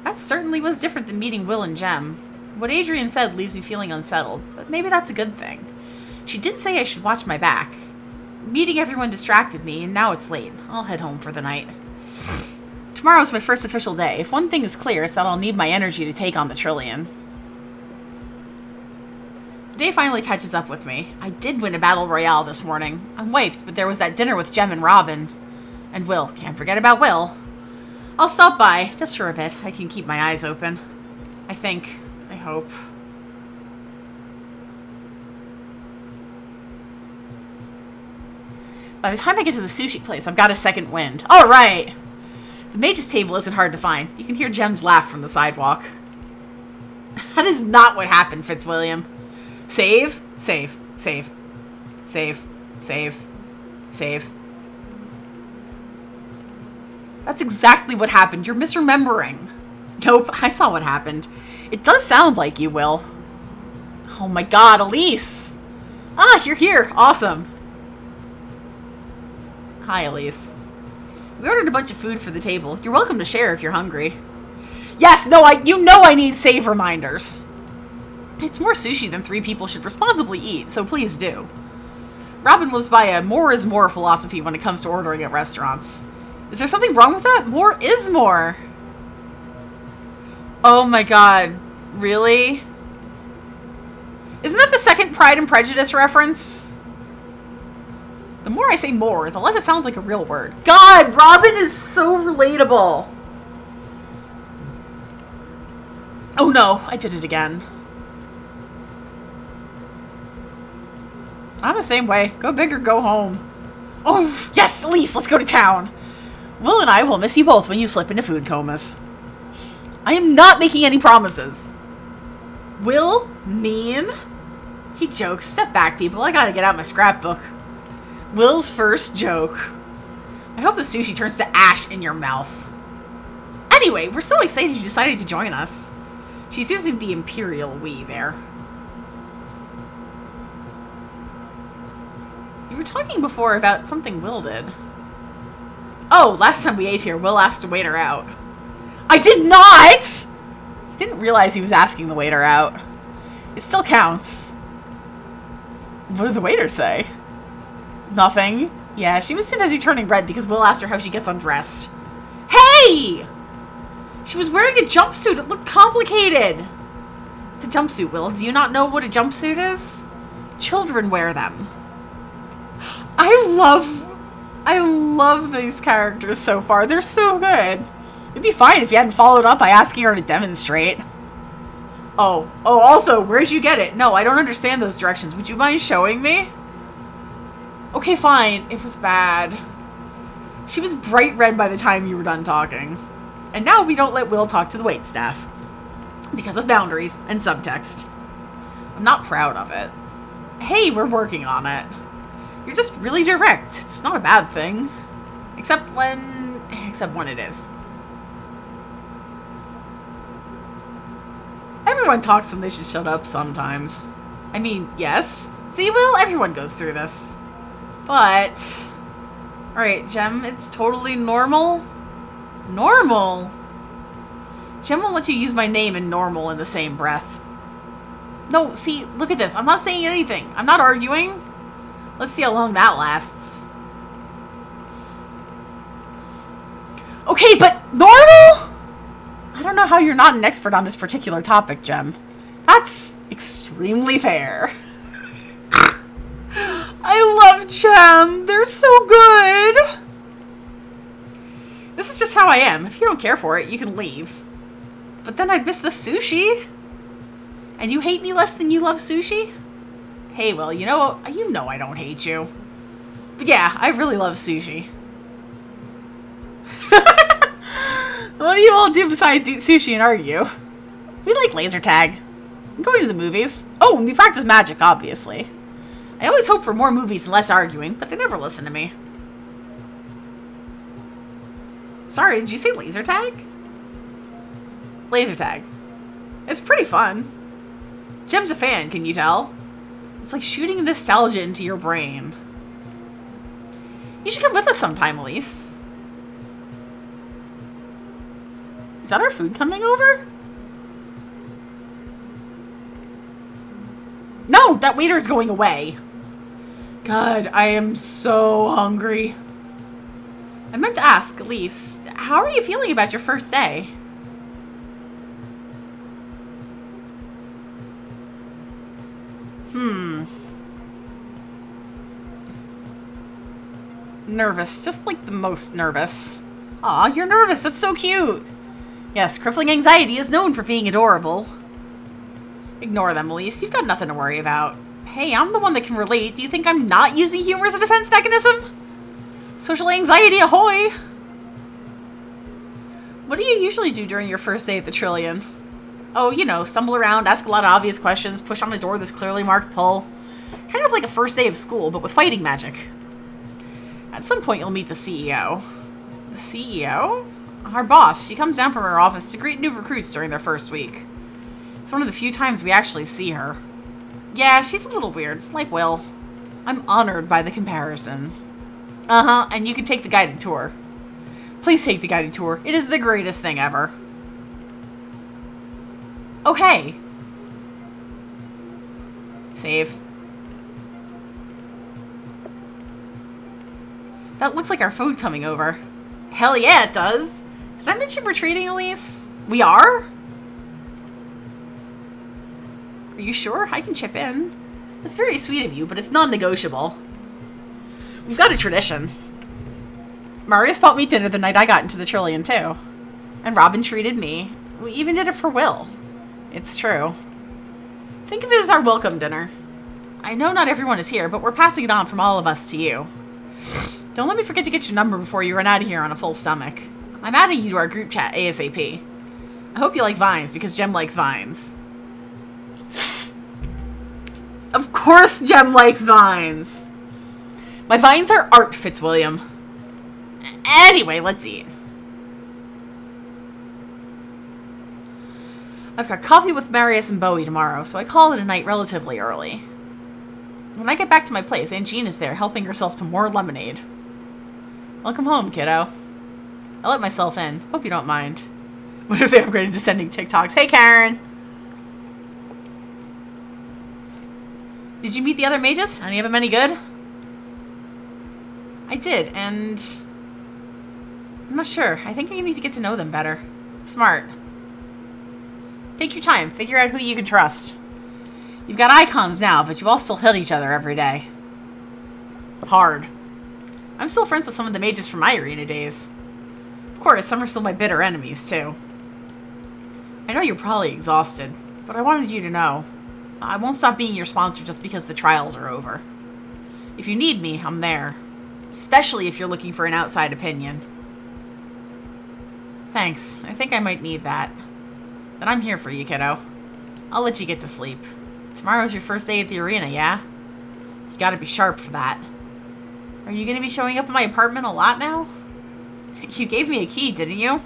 That certainly was different than meeting Will and Jem. What Adrian said leaves me feeling unsettled, but maybe that's a good thing. She did say I should watch my back. Meeting everyone distracted me, and now it's late. I'll head home for the night. Tomorrow's my first official day. If one thing is clear, it's that I'll need my energy to take on the Trillion. The day finally catches up with me. I did win a battle royale this morning. I'm wiped, but there was that dinner with Jem and Robin. And Will. Can't forget about Will. I'll stop by, just for a bit. I can keep my eyes open. I think. I hope. By the time I get to the sushi place, I've got a second wind. All right! The mage's table isn't hard to find. You can hear Jem's laugh from the sidewalk. That is not what happened, Fitzwilliam. Save, save, save, save, save, save. That's exactly what happened. You're misremembering. Nope, I saw what happened. It does sound like you, Will. Oh my god, Elise! Ah, you're here. Awesome. Hi, Elise. We ordered a bunch of food for the table. You're welcome to share if you're hungry. Yes, no, you know I need save reminders. It's more sushi than 3 people should responsibly eat, so please do. Robin lives by a more is more philosophy when it comes to ordering at restaurants. Is there something wrong with that? More is more. Oh my god. Really? Isn't that the second Pride and Prejudice reference? The more I say more, the less it sounds like a real word. God, Robin is so relatable. Oh no, I did it again. I'm the same way. Go big or go home. Oh, yes, Elise, let's go to town. Will and I will miss you both when you slip into food comas. I am not making any promises. Will? Mean? He jokes. Step back, people. I gotta get out my scrapbook. Will's first joke. I hope the sushi turns to ash in your mouth. Anyway, we're so excited you decided to join us. She's using the imperial we there. You were talking before about something Will did. Oh, last time we ate here, Will asked a waiter out. I did not! He didn't realize he was asking the waiter out. It still counts. What did the waiter say? Nothing. Yeah, she was too busy turning red because Will asked her how she gets undressed. Hey! She was wearing a jumpsuit. It looked complicated. It's a jumpsuit, Will. Do you not know what a jumpsuit is? Children wear them. I love these characters so far. They're so good. It'd be fine if you hadn't followed up by asking her to demonstrate. Oh, also, where'd you get it? No, I don't understand those directions. Would you mind showing me? Okay, fine. It was bad. She was bright red by the time you were done talking. And now we don't let Will talk to the waitstaff. Because of boundaries and subtext. I'm not proud of it. Hey, we're working on it. You're just really direct. It's not a bad thing. Except when it is. Everyone talks and they should shut up sometimes. I mean, yes. See, Will, everyone goes through this. But... Alright, Jem, it's totally normal. Normal? Jem won't let you use my name and normal in the same breath. No, see, look at this. I'm not saying anything. I'm not arguing. Let's see how long that lasts. Okay, but normal? I don't know how you're not an expert on this particular topic, Jem. That's extremely fair. I love Jem. They're so good. This is just how I am. If you don't care for it, you can leave. But then I'd miss the sushi. And you hate me less than you love sushi? Hey, well, you know I don't hate you. But yeah, I really love sushi. What do you all do besides eat sushi and argue? We like laser tag. I'm going to the movies. Oh, and we practice magic, obviously. I always hope for more movies and less arguing, but they never listen to me. Sorry, did you say laser tag? Laser tag. It's pretty fun. Jem's a fan, can you tell? It's like shooting nostalgia into your brain. You should come with us sometime, Elise. Is that our food coming over? No, that waiter is going away. God, I am so hungry. I meant to ask, Elise, how are you feeling about your first day? Nervous, just like the most nervous. Aw, you're nervous, that's so cute. Yes, crippling anxiety is known for being adorable. Ignore them, Elise, you've got nothing to worry about. Hey, I'm the one that can relate. Do you think I'm not using humor as a defense mechanism? Social anxiety ahoy! What do you usually do during your first day at the Trillion? Oh, you know, stumble around, ask a lot of obvious questions, push on a door that's clearly marked pull. Kind of like a first day of school, but with fighting magic. At some point, you'll meet the CEO. The CEO? Our boss. She comes down from her office to greet new recruits during their first week. It's one of the few times we actually see her. Yeah, she's a little weird, like Will. I'm honored by the comparison. Uh-huh, and you can take the guided tour. Please take the guided tour. It is the greatest thing ever. Oh, hey. Save. That looks like our food coming over. Hell yeah, it does. Did I mention we're treating Elise? We are? Are you sure? I can chip in. It's very sweet of you, but it's non-negotiable. We've got a tradition. Marius bought me dinner the night I got into the Trillion, too. And Robin treated me. We even did it for Will. It's true. Think of it as our welcome dinner. I know not everyone is here, but we're passing it on from all of us to you. Don't let me forget to get your number before you run out of here on a full stomach. I'm adding you to our group chat ASAP. I hope you like vines, because Jem likes vines. Of course Jem likes vines! My vines are art, Fitzwilliam. Anyway, let's eat. I've got coffee with Marius and Bowie tomorrow, so I call it a night relatively early. When I get back to my place, Aunt Jean is there, helping herself to more lemonade. Welcome home, kiddo. I let myself in. Hope you don't mind. What if they upgraded to sending TikToks? Hey, Karen! Did you meet the other mages? Any of them any good? I did, and I'm not sure. I think I need to get to know them better. Smart. Take your time. Figure out who you can trust. You've got icons now, but you all still hit each other every day. Hard. I'm still friends with some of the mages from my arena days. Of course, some are still my bitter enemies, too. I know you're probably exhausted, but I wanted you to know. I won't stop being your sponsor just because the trials are over. If you need me, I'm there. Especially if you're looking for an outside opinion. Thanks. I think I might need that. Then I'm here for you, kiddo. I'll let you get to sleep. Tomorrow's your first day at the arena, yeah? You gotta be sharp for that. Are you gonna be showing up at my apartment a lot now? You gave me a key, didn't you?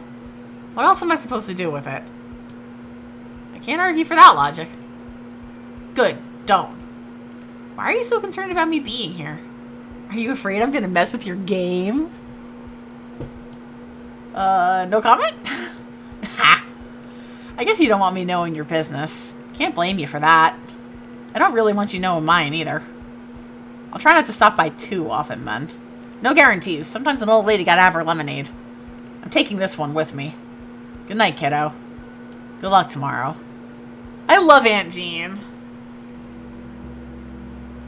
What else am I supposed to do with it? I can't argue for that logic. Good, don't. Why are you so concerned about me being here? Are you afraid I'm gonna mess with your game? No comment? Ha! I guess you don't want me knowing your business. Can't blame you for that. I don't really want you knowing mine either. I'll try not to stop by too often then. No guarantees. Sometimes an old lady gotta have her lemonade. I'm taking this one with me. Good night, kiddo. Good luck tomorrow. I love Aunt Jean.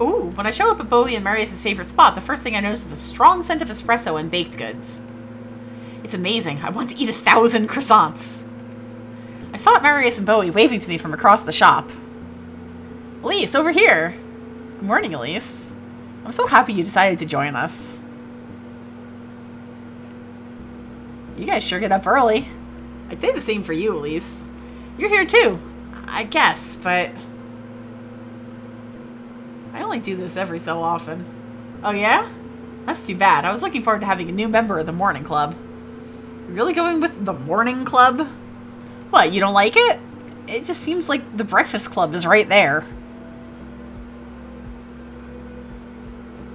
Ooh, when I show up at Bowie and Marius' favorite spot, the first thing I notice is the strong scent of espresso and baked goods. It's amazing. I want to eat 1,000 croissants. I spot Marius and Bowie waving to me from across the shop. Elise, over here. Good morning, Elise. I'm so happy you decided to join us. You guys sure get up early. I'd say the same for you, Elise. You're here too, I guess, but I only do this every so often. Oh yeah? That's too bad. I was looking forward to having a new member of the morning club. You're really going with the morning club? What, you don't like it? It just seems like the breakfast club is right there.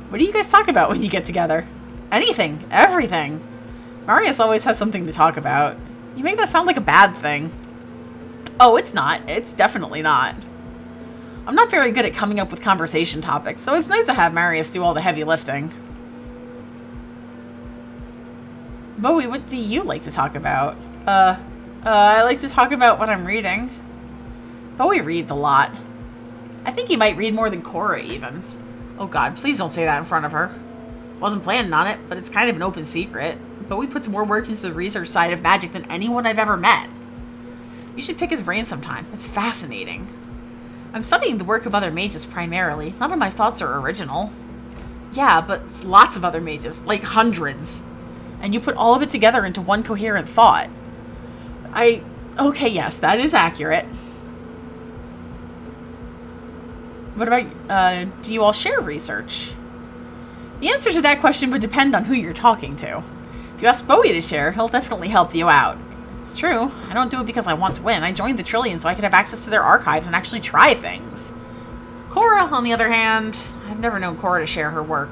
What do you guys talk about when you get together? Anything. Everything. Marius always has something to talk about. You make that sound like a bad thing. Oh, it's not. It's definitely not. I'm not very good at coming up with conversation topics, so it's nice to have Marius do all the heavy lifting. Bowie, what do you like to talk about? I like to talk about what I'm reading. Bowie reads a lot. I think he might read more than Cora, even. Oh god, please don't say that in front of her. Wasn't planning on it, but it's kind of an open secret. Bowie puts more work into the research side of magic than anyone I've ever met. You should pick his brain sometime. It's fascinating. I'm studying the work of other mages primarily. None of my thoughts are original. Yeah, but it's lots of other mages, like hundreds. And you put all of it together into one coherent thought. Okay, yes, that is accurate. What about, do you all share research? The answer to that question would depend on who you're talking to. If you ask Bowie to share, he'll definitely help you out. It's true. I don't do it because I want to win. I joined the Trillion so I could have access to their archives and actually try things. Cora, on the other hand, I've never known Cora to share her work.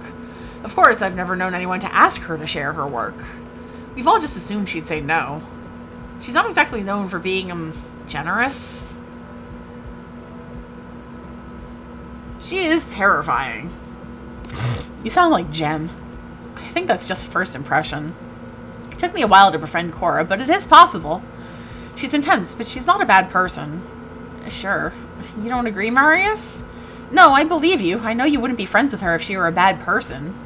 Of course, I've never known anyone to ask her to share her work. We've all just assumed she'd say no. She's not exactly known for being, generous. She is terrifying. You sound like Jem. I think that's just first impression. It took me a while to befriend Cora, but it is possible. She's intense, but she's not a bad person. Sure. You don't agree, Marius? No, I believe you. I know you wouldn't be friends with her if she were a bad person.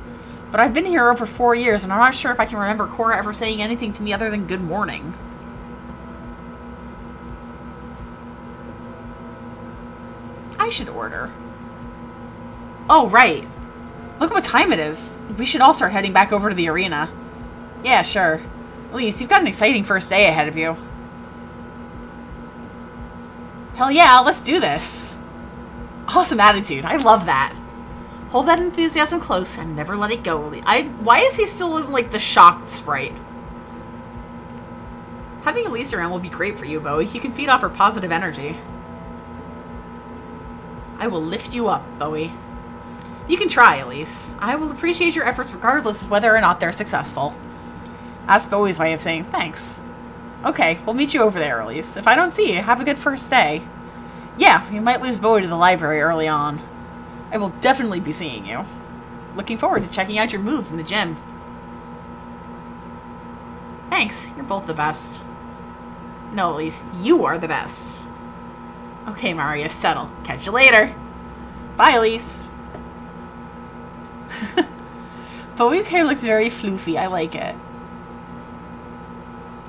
But I've been here over 4 years, and I'm not sure if I can remember Cora ever saying anything to me other than good morning. I should order. Oh, right. Look what time it is. We should all start heading back over to the arena. Yeah, sure. Elise, you've got an exciting first day ahead of you. Hell yeah, let's do this. Awesome attitude. I love that. Hold that enthusiasm close and never let it go. Why is he still looking like the shocked sprite? Having Elise around will be great for you, Bowie. You can feed off her positive energy. I will lift you up, Bowie. You can try, Elise. I will appreciate your efforts regardless of whether or not they're successful. That's Bowie's way of saying thanks. Okay, we'll meet you over there, Elise. If I don't see you, have a good first day. Yeah, we might lose Bowie to the library early on. I will definitely be seeing you. Looking forward to checking out your moves in the gym. Thanks, you're both the best. No, Elise, you are the best. Okay, Marius, settle. Catch you later. Bye, Elise. Bowie's hair looks very floofy. I like it.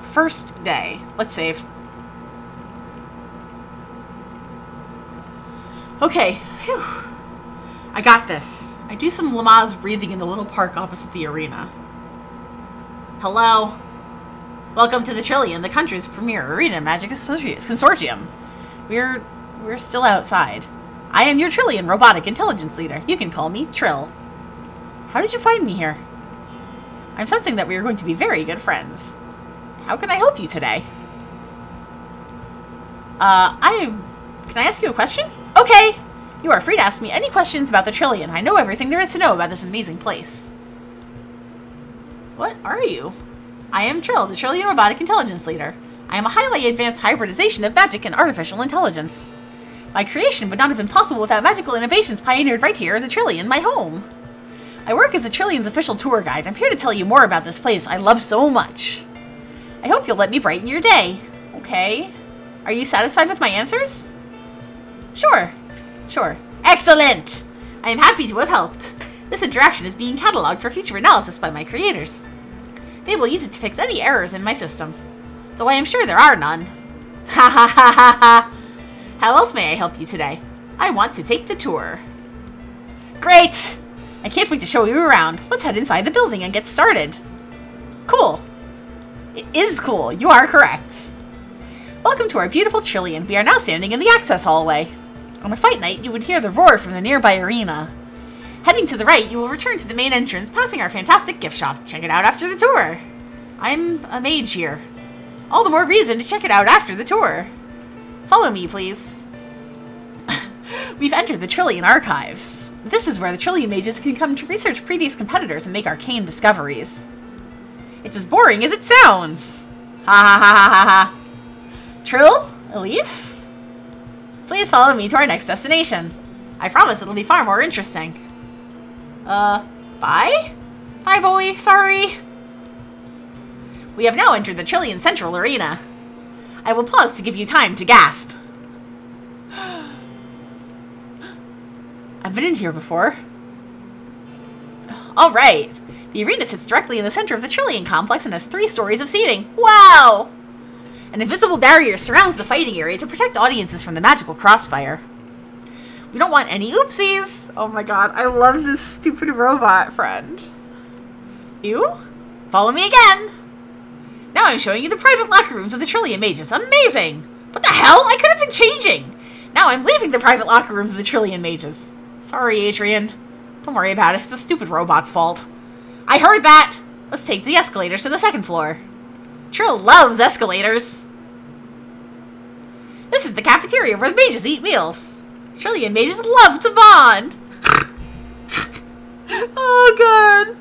First day. Let's save. Okay. Phew. I got this. I do some Lamaze breathing in the little park opposite the arena. Hello. Welcome to the Trillion, the country's premier arena magic consortium. We're still outside. I am your Trillion robotic intelligence leader. You can call me Trill. How did you find me here? I'm sensing that we are going to be very good friends. How can I help you today? Can I ask you a question? Okay! You are free to ask me any questions about the Trillion. I know everything there is to know about this amazing place. What are you? I am Trill, the Trillion robotic intelligence leader. I am a highly advanced hybridization of magic and artificial intelligence. My creation would not have been possible without magical innovations pioneered right here at the Trillion, my home. I work as the Trillion's official tour guide. I'm here to tell you more about this place I love so much. I hope you'll let me brighten your day. Okay. Are you satisfied with my answers? Sure. Sure. Excellent! I am happy to have helped. This interaction is being cataloged for future analysis by my creators. They will use it to fix any errors in my system. Though I am sure there are none. Ha ha ha ha ha! How else may I help you today? I want to take the tour. Great! I can't wait to show you around. Let's head inside the building and get started. Cool. It is cool. You are correct. Welcome to our beautiful Trillion. We are now standing in the access hallway. On a fight night, you would hear the roar from the nearby arena. Heading to the right, you will return to the main entrance, passing our fantastic gift shop. Check it out after the tour. I'm a mage here. All the more reason to check it out after the tour. Follow me, please. We've entered the Trillion Archives. This is where the Trillion mages can come to research previous competitors and make arcane discoveries. It's as boring as it sounds. Ha ha ha ha ha ha. Trill? Elise? Please follow me to our next destination. I promise it'll be far more interesting. Bye? Bye, boy. Sorry. We have now entered the Trillion Central Arena. I will pause to give you time to gasp. I've been in here before. Alright. The arena sits directly in the center of the Trillion complex and has 3 stories of seating. Wow! An invisible barrier surrounds the fighting area to protect audiences from the magical crossfire. We don't want any oopsies! Oh my god, I love this stupid robot friend. Ew? Follow me again! Now I'm showing you the private locker rooms of the Trillion mages. Amazing! What the hell? I could have been changing! Now I'm leaving the private locker rooms of the Trillion mages. Sorry, Adrian. Don't worry about it. It's the stupid robot's fault. I heard that! Let's take the escalators to the 2nd floor. Trill loves escalators. This is the cafeteria where the mages eat meals. Trillion mages love to bond. Oh, God.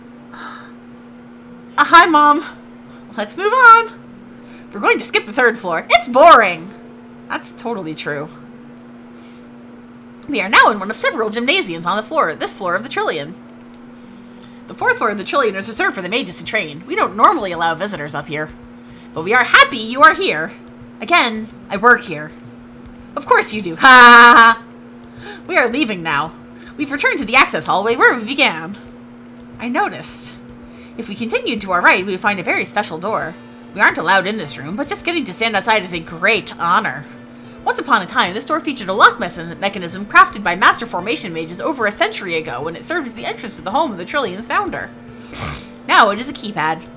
Hi, Mom. Let's move on. We're going to skip the 3rd floor. It's boring. That's totally true. We are now in one of several gymnasiums on this floor of the Trillion. The 4th floor of the Trillion is reserved for the mages to train. We don't normally allow visitors up here. But we are happy you are here. Again, I work here. Of course you do. Ha ha ha. We are leaving now. We've returned to the access hallway where we began. I noticed. If we continued to our right, we would find a very special door. We aren't allowed in this room, but just getting to stand outside is a great honor. Once upon a time, this door featured a lock mechanism crafted by Master Formation mages over a century ago when it served as the entrance to the home of the Trillion's founder. Now it is a keypad.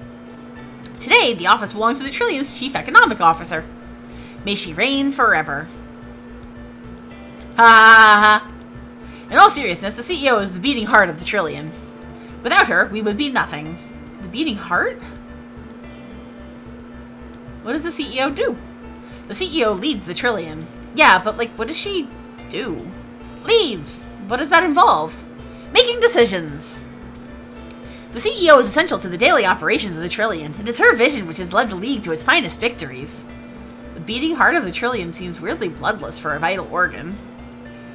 Today, the office belongs to the Trillion's Chief Economic Officer. May she reign forever. Ha ha ha. In all seriousness, the CEO is the beating heart of the Trillion. Without her, we would be nothing. The beating heart? What does the CEO do? The CEO leads the Trillion. Yeah, but like, what does she do? Leads! What does that involve? Making decisions! The CEO is essential to the daily operations of the Trillion. It is her vision which has led the League to its finest victories. The beating heart of the Trillion seems weirdly bloodless for a vital organ.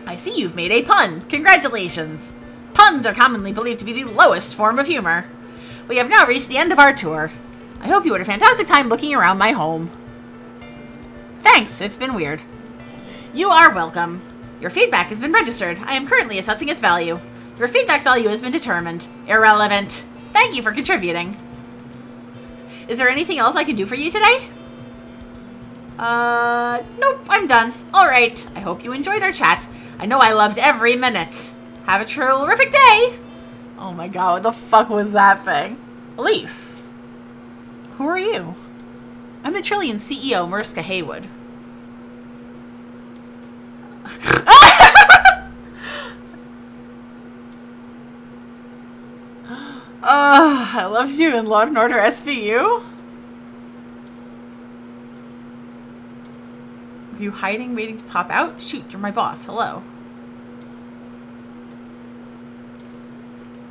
I see you've made a pun. Congratulations! Puns are commonly believed to be the lowest form of humor. We have now reached the end of our tour. I hope you had a fantastic time looking around my home. Thanks, it's been weird. You are welcome. Your feedback has been registered. I am currently assessing its value. Your feedback's value has been determined. Irrelevant. Thank you for contributing. Is there anything else I can do for you today? Nope, I'm done. Alright, I hope you enjoyed our chat. I know I loved every minute. Have a terrific day! Oh my god, what the fuck was that thing? Elise. Who are you? I'm the Trillion CEO, Mariska Haywood. Oh, I loved you in Law & Order SVU. Are you hiding, waiting to pop out? Shoot, you're my boss. Hello.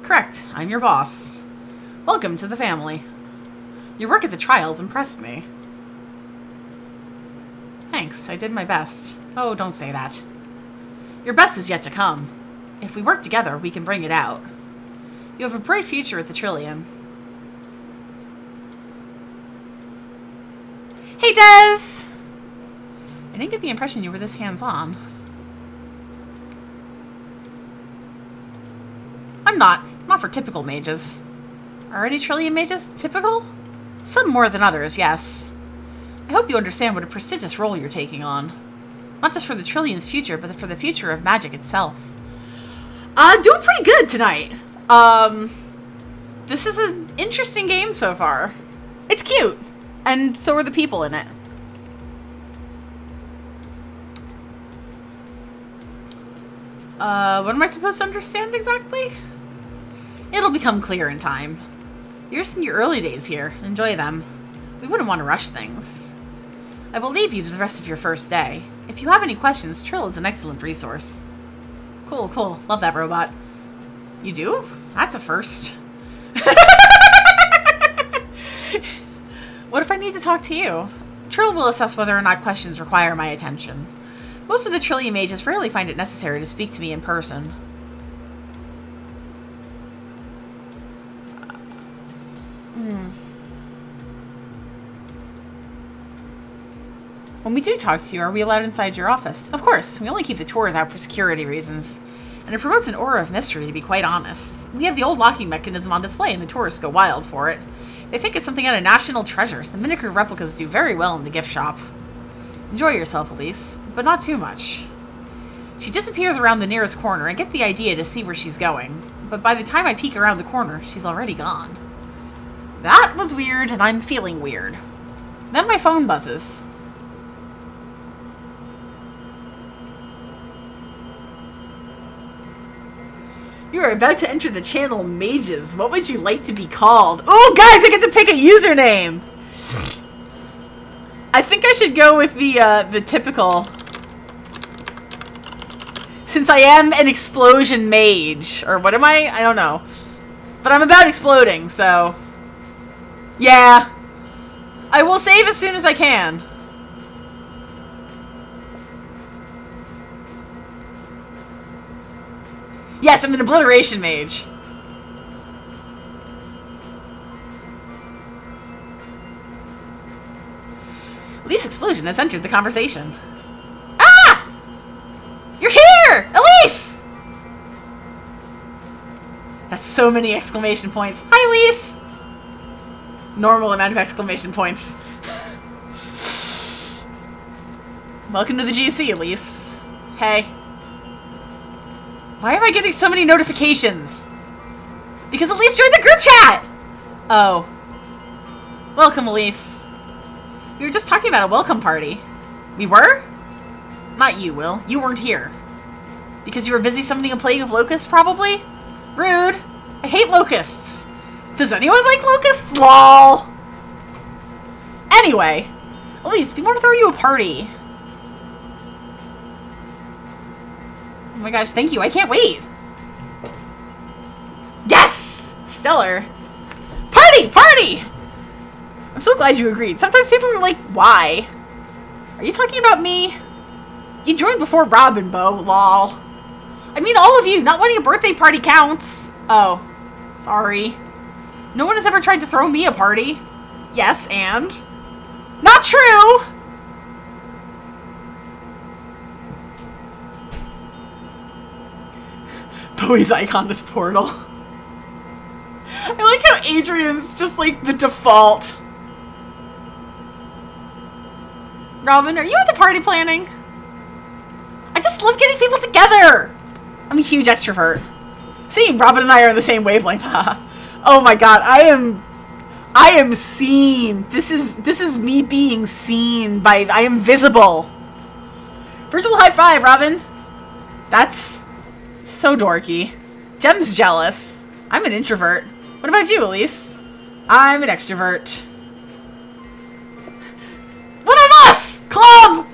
Correct, I'm your boss. Welcome to the family. Your work at the trials impressed me. Thanks, I did my best. Oh, don't say that. Your best is yet to come. If we work together, we can bring it out. You have a bright future at the Trillion. Hey, Des! I didn't get the impression you were this hands-on. I'm not. Not for typical mages. Are any Trillion mages typical? Some more than others, yes. I hope you understand what a prestigious role you're taking on. Not just for the Trillion's future, but for the future of magic itself. Doing pretty good tonight. This is an interesting game so far. It's cute. And so are the people in it. What am I supposed to understand exactly? It'll become clear in time. You're just in your early days here. Enjoy them. We wouldn't want to rush things. I will leave you to the rest of your first day. If you have any questions, Trill is an excellent resource. Cool, cool. Love that robot. You do? That's a first. What if I need to talk to you? Trill will assess whether or not questions require my attention. Most of the Trillium mages rarely find it necessary to speak to me in person. When we do talk to you, are we allowed inside your office? Of course. We only keep the tours out for security reasons. And it promotes an aura of mystery, to be quite honest. We have the old locking mechanism on display, and the tourists go wild for it. They think it's something out of national treasure. The miniature replicas do very well in the gift shop. Enjoy yourself, Elise, but not too much. She disappears around the nearest corner. I get the idea to see where she's going. But by the time I peek around the corner, she's already gone. That was weird, and I'm feeling weird. Then my phone buzzes. You are about to enter the channel Mages. What would you like to be called? Oh, guys, I get to pick a username. I think I should go with the typical. Since I am an explosion mage. Or what am I? I don't know. But I'm about exploding, so. Yeah. I will save as soon as I can. Yes, I'm an obliteration mage. Elise Explosion has entered the conversation. Ah! You're here! Elise! That's so many exclamation points. Hi, Elise! Normal amount of exclamation points. Welcome to the GC, Elise. Hey. Why am I getting so many notifications? Because Elise joined the group chat! Oh. Welcome, Elise. We were just talking about a welcome party. We were? Not you, Will. You weren't here. Because you were busy summoning a plague of locusts, probably? Rude. I hate locusts. Does anyone like locusts? LOL. Anyway. Elise, we want to throw you a party. Oh my gosh, thank you. I can't wait. Yes! Stellar. Party! Party! I'm so glad you agreed. Sometimes people are like, why? Are you talking about me? You joined before Robin, Bo. Lol. I mean, all of you. Not wanting a birthday party counts. Oh. Sorry. No one has ever tried to throw me a party. Yes, and? Not true! Bowie's icon is Portal. I like how Adrian's just like the default. Robin, are you into party planning? I just love getting people together. I'm a huge extrovert. See, Robin and I are on the same wavelength. Oh my god, I am seen. This is me being seen by. I am visible. Virtual high five, Robin. That's so dorky. Jem's jealous. I'm an introvert. What about you, Elise? I'm an extrovert. One of us! Club!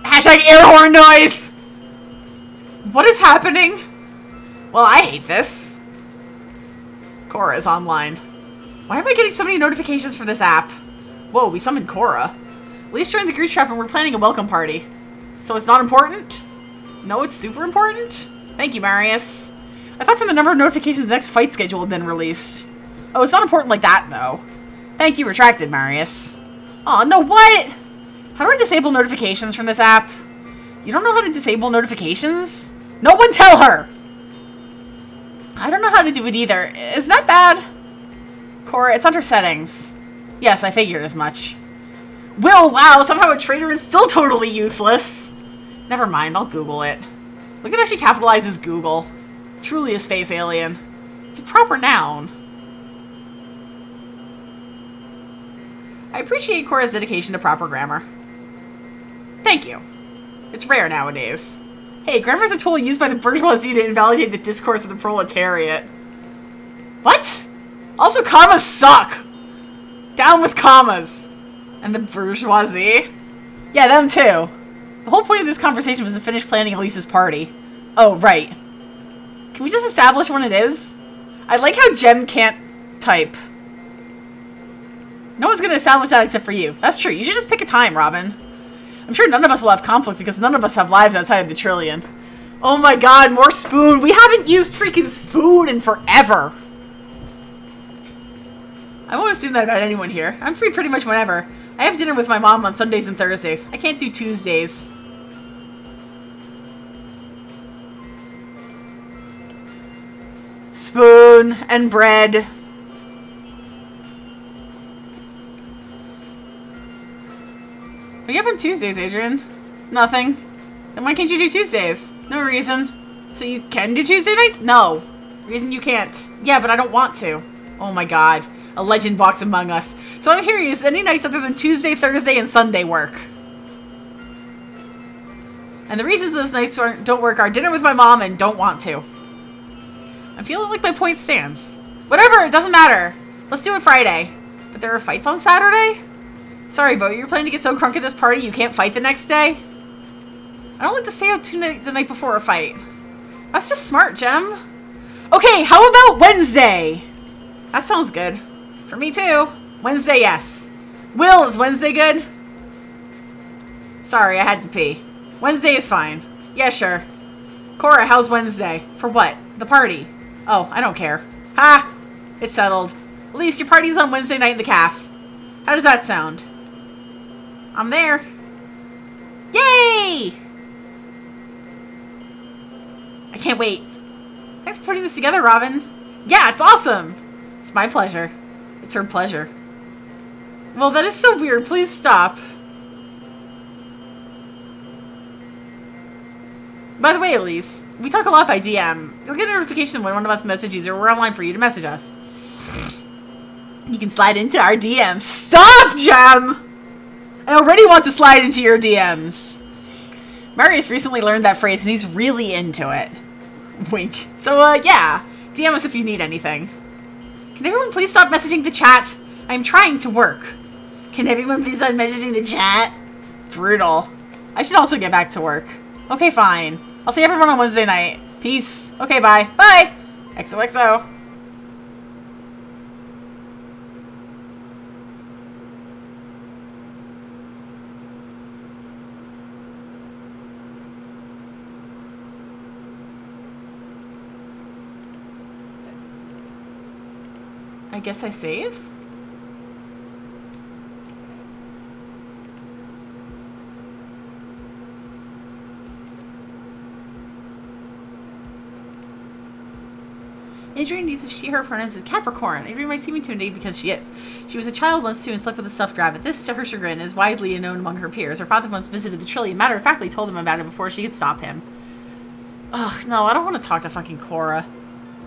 Hashtag air horn noise! What is happening? Well, I hate this. Cora is online. Why am I getting so many notifications for this app? Whoa, we summoned Cora. Elise joined the group chat and we're planning a welcome party. So it's not important? No, it's super important? Thank you, Marius. I thought from the number of notifications the next fight schedule had been released. Oh, it's not important like that, though. Thank you, retracted, Marius. Aw, no, what? How do I disable notifications from this app? You don't know how to disable notifications? No one tell her! I don't know how to do it either. Is that bad? Cora, it's under settings. Yes, I figured as much. Will, wow, somehow a traitor is still totally useless. Never mind, I'll Google it. Look at how she capitalizes Google. Truly a space alien. It's a proper noun. I appreciate Cora's dedication to proper grammar. Thank you. It's rare nowadays. Hey, grammar is a tool used by the bourgeoisie to invalidate the discourse of the proletariat. What? Also, commas suck! Down with commas! And the bourgeoisie. Yeah, them too. The whole point of this conversation was to finish planning Elise's party. Oh, right. Can we just establish when it is? I like how Jem can't type. No one's gonna establish that except for you. That's true. You should just pick a time, Robin. I'm sure none of us will have conflicts because none of us have lives outside of the trillion. Oh my god, more spoon. We haven't used freaking spoon in forever. I won't assume that about anyone here. I'm free pretty much whenever. I have dinner with my mom on Sundays and Thursdays. I can't do Tuesdays. Spoon and bread. What do you have on Tuesdays, Adrian? Nothing. Then why can't you do Tuesdays? No reason. So you can do Tuesday nights? No. Reason you can't. Yeah, but I don't want to. Oh my god. A legend walks among us. So what I'm hearing is any nights other than Tuesday, Thursday, and Sunday work. And the reasons those nights don't work are dinner with my mom and don't want to. I'm feeling like my point stands. Whatever, it doesn't matter. Let's do it Friday. But there are fights on Saturday? Sorry, Bo, you're planning to get so crunk at this party you can't fight the next day? I don't like to stay out the night before a fight. That's just smart, Jem. Okay, how about Wednesday? That sounds good. For me too. Wednesday, yes. Will, is Wednesday good? Sorry, I had to pee. Wednesday is fine. Yeah, sure. Cora, how's Wednesday? For what? The party. Oh, I don't care. Ha! It's settled. At least your party's on Wednesday night in the caf. How does that sound? I'm there. Yay! I can't wait. Thanks for putting this together, Robin. Yeah, it's awesome. It's my pleasure. It's her pleasure. Well, that is so weird. Please stop. By the way, Elise, we talk a lot by DM. You'll get a notification when one of us messages or we're online for you to message us. You can slide into our DMs. Stop, Jem! I already want to slide into your DMs. Marius recently learned that phrase and he's really into it. Wink. So, yeah. DM us if you need anything. Can everyone please stop messaging the chat? I'm trying to work. Can everyone please stop messaging the chat? Brutal. I should also get back to work. Okay, fine. I'll see everyone on Wednesday night. Peace. Okay, bye. Bye! XOXO. I guess I save? Adrian uses she/her pronouns as Capricorn. Adrian might seem intimidated because she is. She was a child once too and slept with a stuffed rabbit. This, to her chagrin, is widely known among her peers. Her father once visited the Trillion. Matter of factly told them about it before she could stop him. Ugh, no, I don't want to talk to fucking Cora.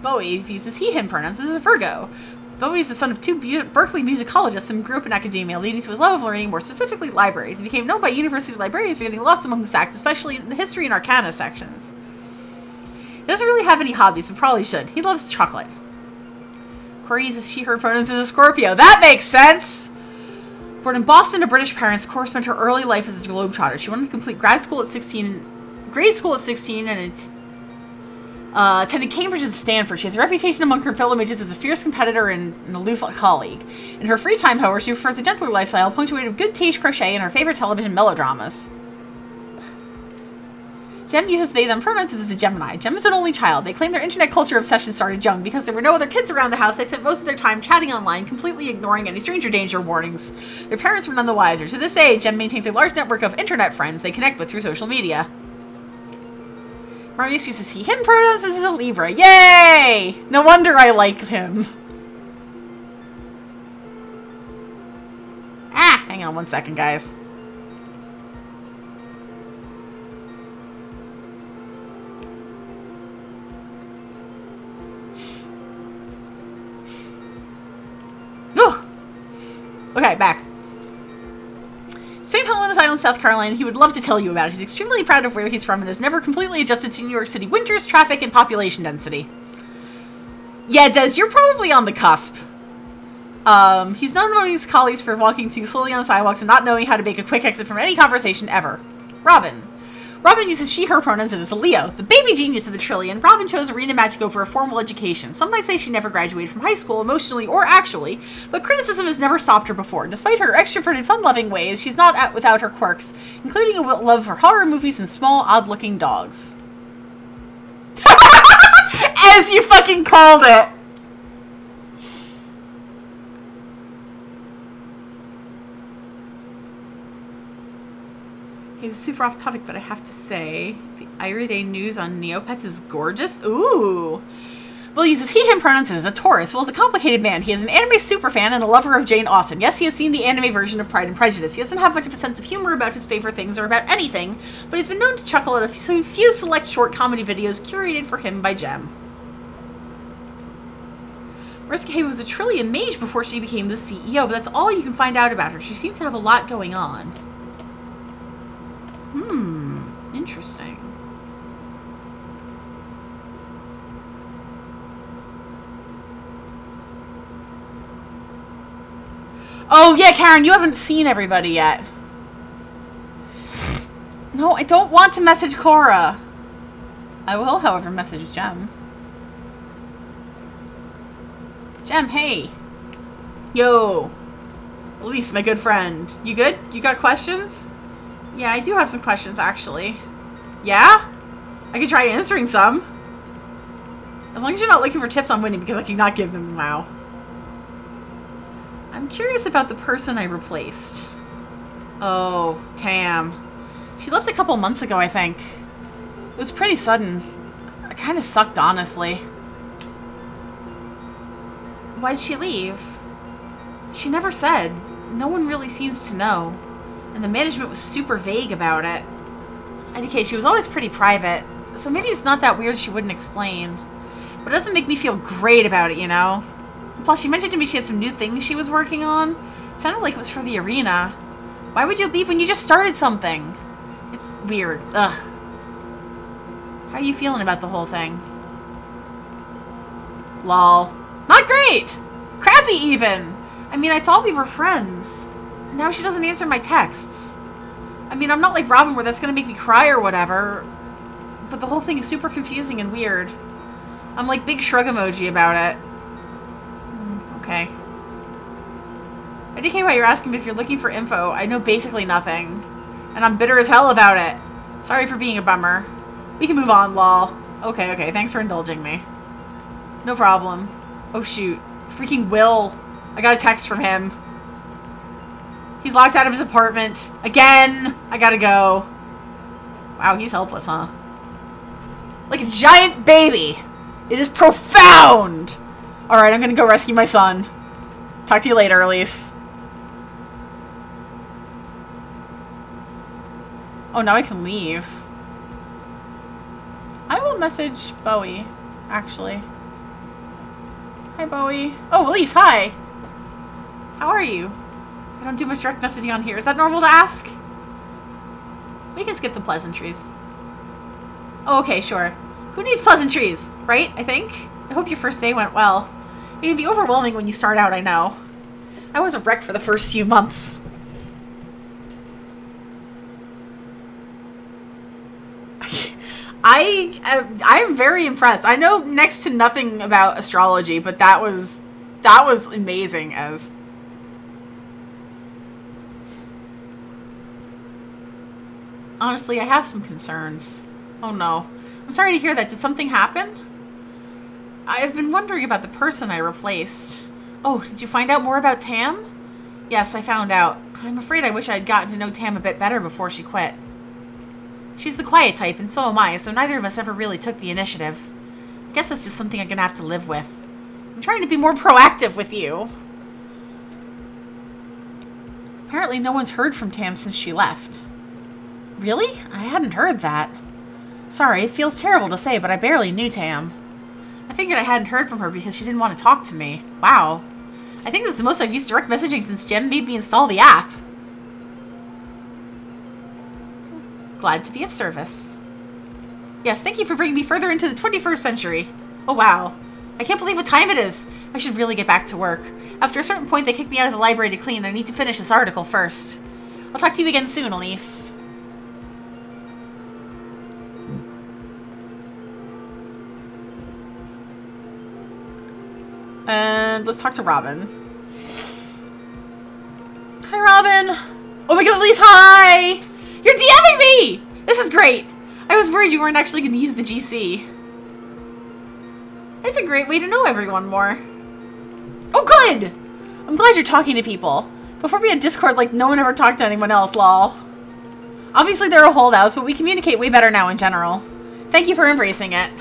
Bowie uses he/him pronouns as a Virgo. Bowie is the son of two Berkeley musicologists and grew up in academia, leading to his love of learning, more specifically libraries. He became known by university librarians for getting lost among the stacks, especially in the history and arcana sections. He doesn't really have any hobbies, but probably should. He loves chocolate. Cora uses she/her pronouns as a Scorpio. That makes sense! Born in Boston to British parents, Cora spent her early life as a globetrotter. She wanted to complete grade school at 16, and attended Cambridge and Stanford. She has a reputation among her fellow mages as a fierce competitor and an aloof colleague. In her free time, however, she prefers a gentler lifestyle, punctuated with good taste, crochet, and her favorite television melodramas. Jem uses they/them pronouns as a Gemini. Jem is an only child. They claim their internet culture obsession started young. Because there were no other kids around the house, they spent most of their time chatting online, completely ignoring any stranger danger warnings. Their parents were none the wiser. To this day, Jem maintains a large network of internet friends they connect with through social media. Marius uses he/him pronouns as a Libra. Yay! No wonder I like him. Ah, hang on one second, guys. Whew. Okay, back. South Carolina. He would love to tell you about it. He's extremely proud of where he's from and has never completely adjusted to New York City winters, traffic, and population density. Yeah, Des, you're probably on the cusp. He's known among his colleagues for walking too slowly on sidewalks and not knowing how to make a quick exit from any conversation ever. Robin. Robin uses she/her pronouns and is a Leo. The baby genius of the trillion, Robin chose arena magic over a formal education. Some might say she never graduated from high school, emotionally or actually, but criticism has never stopped her before. Despite her extroverted, fun-loving ways, she's not without her quirks, including a love for horror movies and small, odd-looking dogs. As you fucking called it! Hey, this is super off topic, but I have to say, the Iriday news on Neopets is gorgeous. Ooh. Will uses he, him pronouns and is a Taurus. Will is a complicated man. He is an anime superfan and a lover of Jane Austen. Yes, he has seen the anime version of Pride and Prejudice. He doesn't have much of a sense of humor about his favorite things or about anything, but he's been known to chuckle at a few select short comedy videos curated for him by Jem. Mariska Hay was a trillion mage before she became the CEO, but that's all you can find out about her. She seems to have a lot going on. Interesting. Oh, yeah, Karen, you haven't seen everybody yet. No, I don't want to message Cora. I will, however, message Jem. Jem, hey. Yo. Elise, my good friend. You good? You got questions? Yeah, I do have some questions, actually. Yeah? I can try answering some. As long as you're not looking for tips on winning, because I cannot give them now. I'm curious about the person I replaced. Oh, Tam. She left a couple months ago, I think. It was pretty sudden. It kind of sucked, honestly. Why'd she leave? She never said. No one really seems to know. And the management was super vague about it. IDK, she was always pretty private, so maybe it's not that weird she wouldn't explain. But it doesn't make me feel great about it, you know? Plus, she mentioned to me she had some new things she was working on. It sounded like it was for the arena. Why would you leave when you just started something? It's weird. Ugh. How are you feeling about the whole thing? Lol. Not great! Crappy, even! I mean, I thought we were friends. Now she doesn't answer my texts. I mean, I'm not like Robin where that's gonna make me cry or whatever. But the whole thing is super confusing and weird. I'm like big shrug emoji about it. Okay. IDK, why you're asking me if you're looking for info. I know basically nothing. And I'm bitter as hell about it. Sorry for being a bummer. We can move on, lol. Okay, okay, thanks for indulging me. No problem. Oh shoot. Freaking Will. I got a text from him. He's locked out of his apartment. Again! I gotta go. Wow, he's helpless, huh? Like a giant baby. It is profound! Alright, I'm gonna go rescue my son. Talk to you later, Elise. Oh, now I can leave. I will message Bowie, actually. Hi, Bowie. Oh, Elise, hi! How are you? I don't do much direct messaging on here. Is that normal to ask? We can skip the pleasantries. Oh, okay, sure. Who needs pleasantries, right? I think? I hope your first day went well. It can be overwhelming when you start out, I know. I was a wreck for the first few months. I'm very impressed. I know next to nothing about astrology, but that was amazing as... Honestly, I have some concerns. Oh no. I'm sorry to hear that. Did something happen? I've been wondering about the person I replaced. Oh, did you find out more about Tam? Yes, I found out. I'm afraid I wish I had gotten to know Tam a bit better before she quit. She's the quiet type, and so am I, so neither of us ever really took the initiative. I guess that's just something I'm gonna have to live with. I'm trying to be more proactive with you. Apparently no one's heard from Tam since she left. Really? I hadn't heard that. Sorry, it feels terrible to say, but I barely knew Tam. I figured I hadn't heard from her because she didn't want to talk to me. Wow. I think this is the most I've used direct messaging since Jem made me install the app. Glad to be of service. Yes, thank you for bringing me further into the 21st century. Oh, wow. I can't believe what time it is. I should really get back to work. After a certain point, they kicked me out of the library to clean. I need to finish this article first. I'll talk to you again soon, Elise. And let's talk to Robin. Hi, Robin. Oh my god, Elise, hi! You're DMing me! This is great. I was worried you weren't actually going to use the GC. It's a great way to know everyone more. Oh, good! I'm glad you're talking to people. Before we had Discord, like, no one ever talked to anyone else, lol. Obviously, there are holdouts, but we communicate way better now in general. Thank you for embracing it.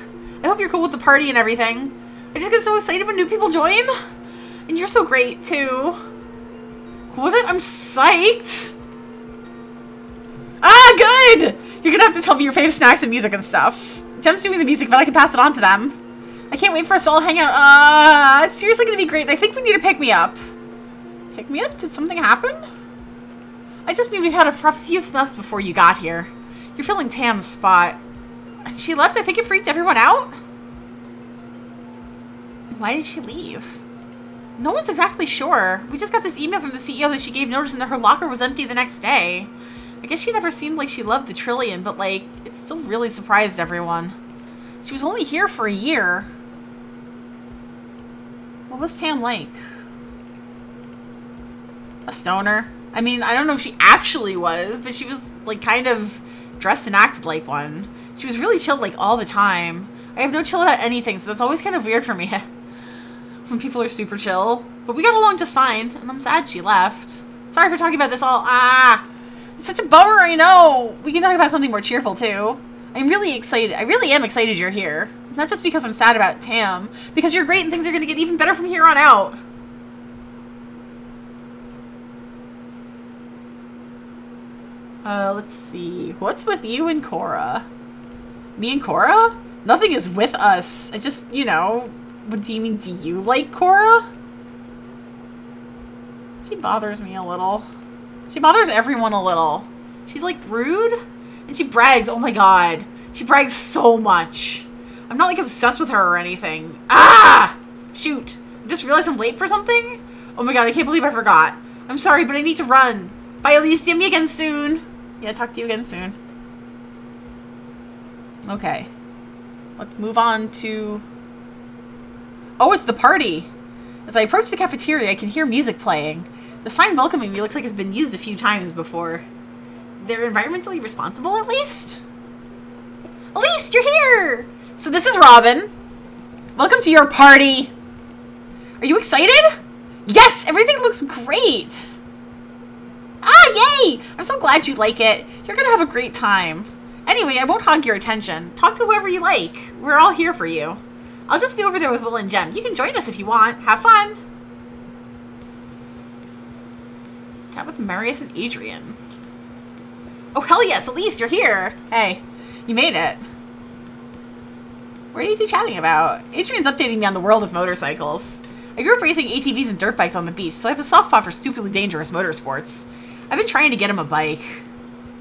I hope you're cool with the party and everything. I just get so excited when new people join. And you're so great, too. Cool with it? I'm psyched. Ah, good! You're gonna have to tell me your fave snacks and music and stuff. Jem's doing the music, but I can pass it on to them. I can't wait for us to all hang out. It's seriously gonna be great, and I think we need to pick me up. Pick me up? Did something happen? I just mean we've had a few months before you got here. You're filling Tam's spot. And she left? I think it freaked everyone out. Why did she leave? No one's exactly sure. We just got this email from the CEO that she gave notice and that her locker was empty the next day. I guess she never seemed like she loved the Trillion, but, like, it still really surprised everyone. She was only here for a year. What was Tam like? A stoner? I mean, I don't know if she actually was, but she was, like, kind of dressed and acted like one. She was really chill, like, all the time. I have no chill about anything, so that's always kind of weird for me. When people are super chill. But we got along just fine, and I'm sad she left. Sorry for talking about this all. It's such a bummer, I know. We can talk about something more cheerful, too. I'm really excited. I really am excited you're here. Not just because I'm sad about Tam. Because you're great and things are going to get even better from here on out. Let's see. What's with you and Cora? Me and Cora? Nothing is with us. I just, you know... What do you mean, do you like Cora? She bothers me a little. She bothers everyone a little. She's, like, rude. And she brags. Oh, my God. She brags so much. I'm not, like, obsessed with her or anything. Ah! Shoot. I just realized I'm late for something? Oh, my God. I can't believe I forgot. I'm sorry, but I need to run. Bye, Elise. See me again soon. Yeah, talk to you again soon. Okay. Let's move on to... Oh, it's the party. As I approach the cafeteria, I can hear music playing. The sign welcoming me looks like it's been used a few times before. They're environmentally responsible, at least? Elise, you're here! So this is Robin. Welcome to your party. Are you excited? Yes, everything looks great. Ah, yay! I'm so glad you like it. You're gonna have a great time. Anyway, I won't hog your attention. Talk to whoever you like. We're all here for you. I'll just be over there with Will and Jem. You can join us if you want. Have fun. Chat with Marius and Adrian. Oh, hell yes. Elise, you're here. Hey, you made it. What are you two chatting about? Adrian's updating me on the world of motorcycles. I grew up racing ATVs and dirt bikes on the beach, so I have a soft spot for stupidly dangerous motorsports. I've been trying to get him a bike.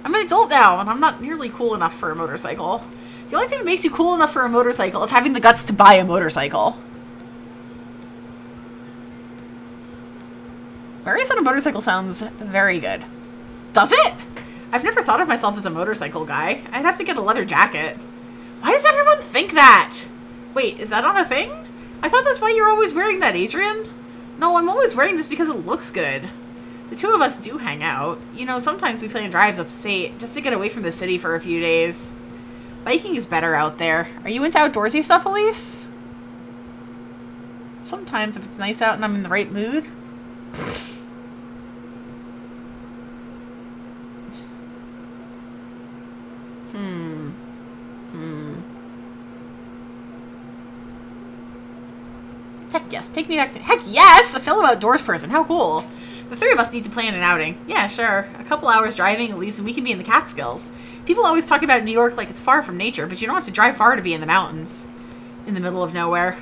I'm an adult now, and I'm not nearly cool enough for a motorcycle. The only thing that makes you cool enough for a motorcycle is having the guts to buy a motorcycle. Marius on a motorcycle sounds very good. Does it? I've never thought of myself as a motorcycle guy. I'd have to get a leather jacket. Why does everyone think that? Wait, is that not a thing? I thought that's why you're always wearing that, Adrian. No, I'm always wearing this because it looks good. The two of us do hang out. You know, sometimes we plan drives upstate just to get away from the city for a few days. Biking is better out there. Are you into outdoorsy stuff, Elise? Sometimes if it's nice out and I'm in the right mood. Heck yes, take me back to... Heck yes! A fellow outdoors person, how cool. The three of us need to plan an outing. Yeah, sure. A couple hours driving at least and we can be in the Catskills. People always talk about New York like it's far from nature, but you don't have to drive far to be in the mountains. In the middle of nowhere.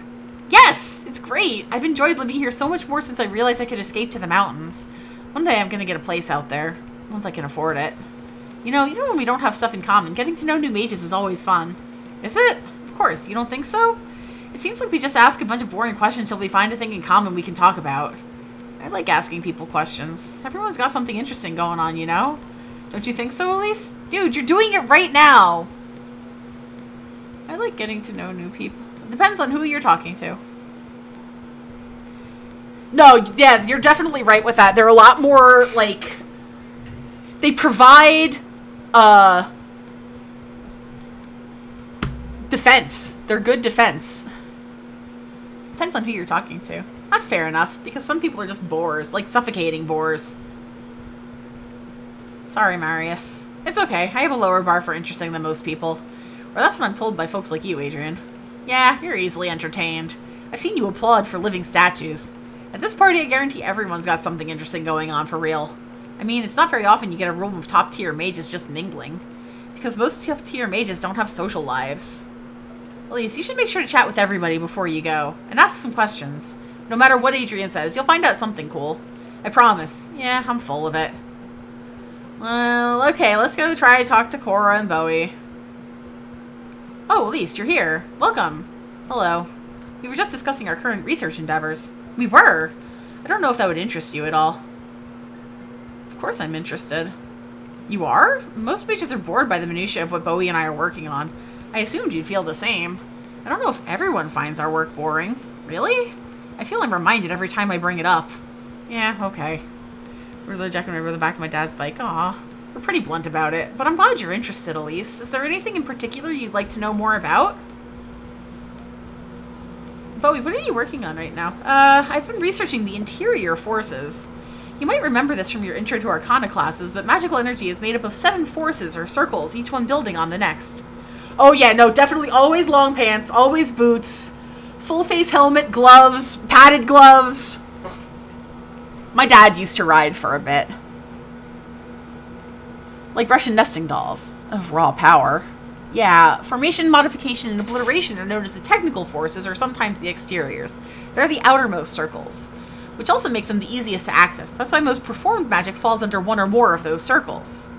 Yes! It's great! I've enjoyed living here so much more since I realized I could escape to the mountains. One day I'm gonna get a place out there. Once I can afford it. You know, even when we don't have stuff in common, getting to know new mages is always fun. Is it? Of course, you don't think so? It seems like we just ask a bunch of boring questions until we find a thing in common we can talk about. I like asking people questions. Everyone's got something interesting going on, you know? Don't you think so, Elise? Dude, you're doing it right now! I like getting to know new people. It depends on who you're talking to. No, yeah, you're definitely right with that. They're a lot more, like... They provide, defense. They're good defense. Depends on who you're talking to. That's fair enough, because some people are just bores. Like, suffocating bores. Sorry, Marius. It's okay. I have a lower bar for interesting than most people. Or that's what I'm told by folks like you, Adrian. Yeah, you're easily entertained. I've seen you applaud for living statues. At this party, I guarantee everyone's got something interesting going on for real. I mean, it's not very often you get a room of top-tier mages just mingling. Because most top-tier mages don't have social lives. Elise, you should make sure to chat with everybody before you go. And ask some questions. No matter what Adrian says, you'll find out something cool. I promise. Yeah, I'm full of it. Well, okay, let's go try to talk to Cora and Bowie. Oh, Elise, you're here. Welcome. Hello. We were just discussing our current research endeavors. We were? I don't know if that would interest you at all. Of course I'm interested. You are? Most mages are bored by the minutiae of what Bowie and I are working on. I assumed you'd feel the same. I don't know if everyone finds our work boring. Really? I feel I'm reminded every time I bring it up. Yeah, okay. We're jacking over the back of my dad's bike. Aw. We're pretty blunt about it, but I'm glad you're interested, Elise. Is there anything in particular you'd like to know more about? Bowie, what are you working on right now? I've been researching the interior forces. You might remember this from your Intro to Arcana classes, but magical energy is made up of 7 forces, or circles, each one building on the next. Oh yeah, no, definitely always long pants, always boots, full face helmet, gloves, padded gloves. My dad used to ride for a bit. Like Russian nesting dolls of raw power. Yeah, formation, modification, and obliteration are known as the technical forces, or sometimes the exteriors. They're the outermost circles, which also makes them the easiest to access. That's why most performed magic falls under one or more of those circles.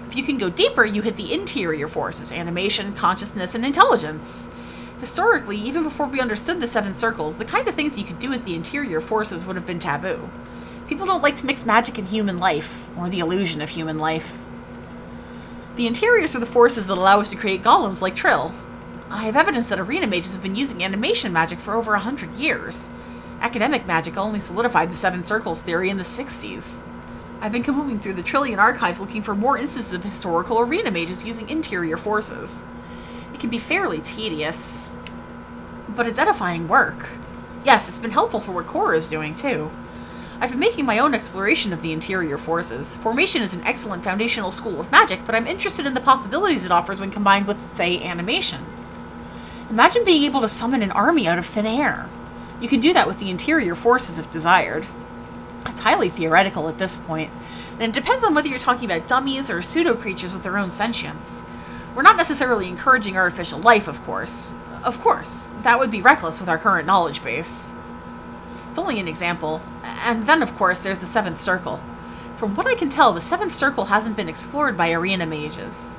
If you can go deeper, you hit the interior forces, animation, consciousness, and intelligence. Historically, even before we understood the 7 circles, the kind of things you could do with the interior forces would have been taboo. People don't like to mix magic and human life, or the illusion of human life. The interiors are the forces that allow us to create golems like Trill. I have evidence that arena mages have been using animation magic for over 100 years. Academic magic only solidified the 7 circles theory in the 60s. I've been combing through the Trillion archives looking for more instances of historical arena mages using interior forces. It can be fairly tedious, but it's edifying work. Yes, it's been helpful for what Cora is doing too. I've been making my own exploration of the interior forces. Formation is an excellent foundational school of magic, but I'm interested in the possibilities it offers when combined with, say, animation. Imagine being able to summon an army out of thin air. You can do that with the interior forces if desired. It's highly theoretical at this point, and it depends on whether you're talking about dummies or pseudo-creatures with their own sentience. We're not necessarily encouraging artificial life, of course. Of course, that would be reckless with our current knowledge base. It's only an example. And then, of course, there's the 7th circle. From what I can tell, the 7th circle hasn't been explored by arena mages.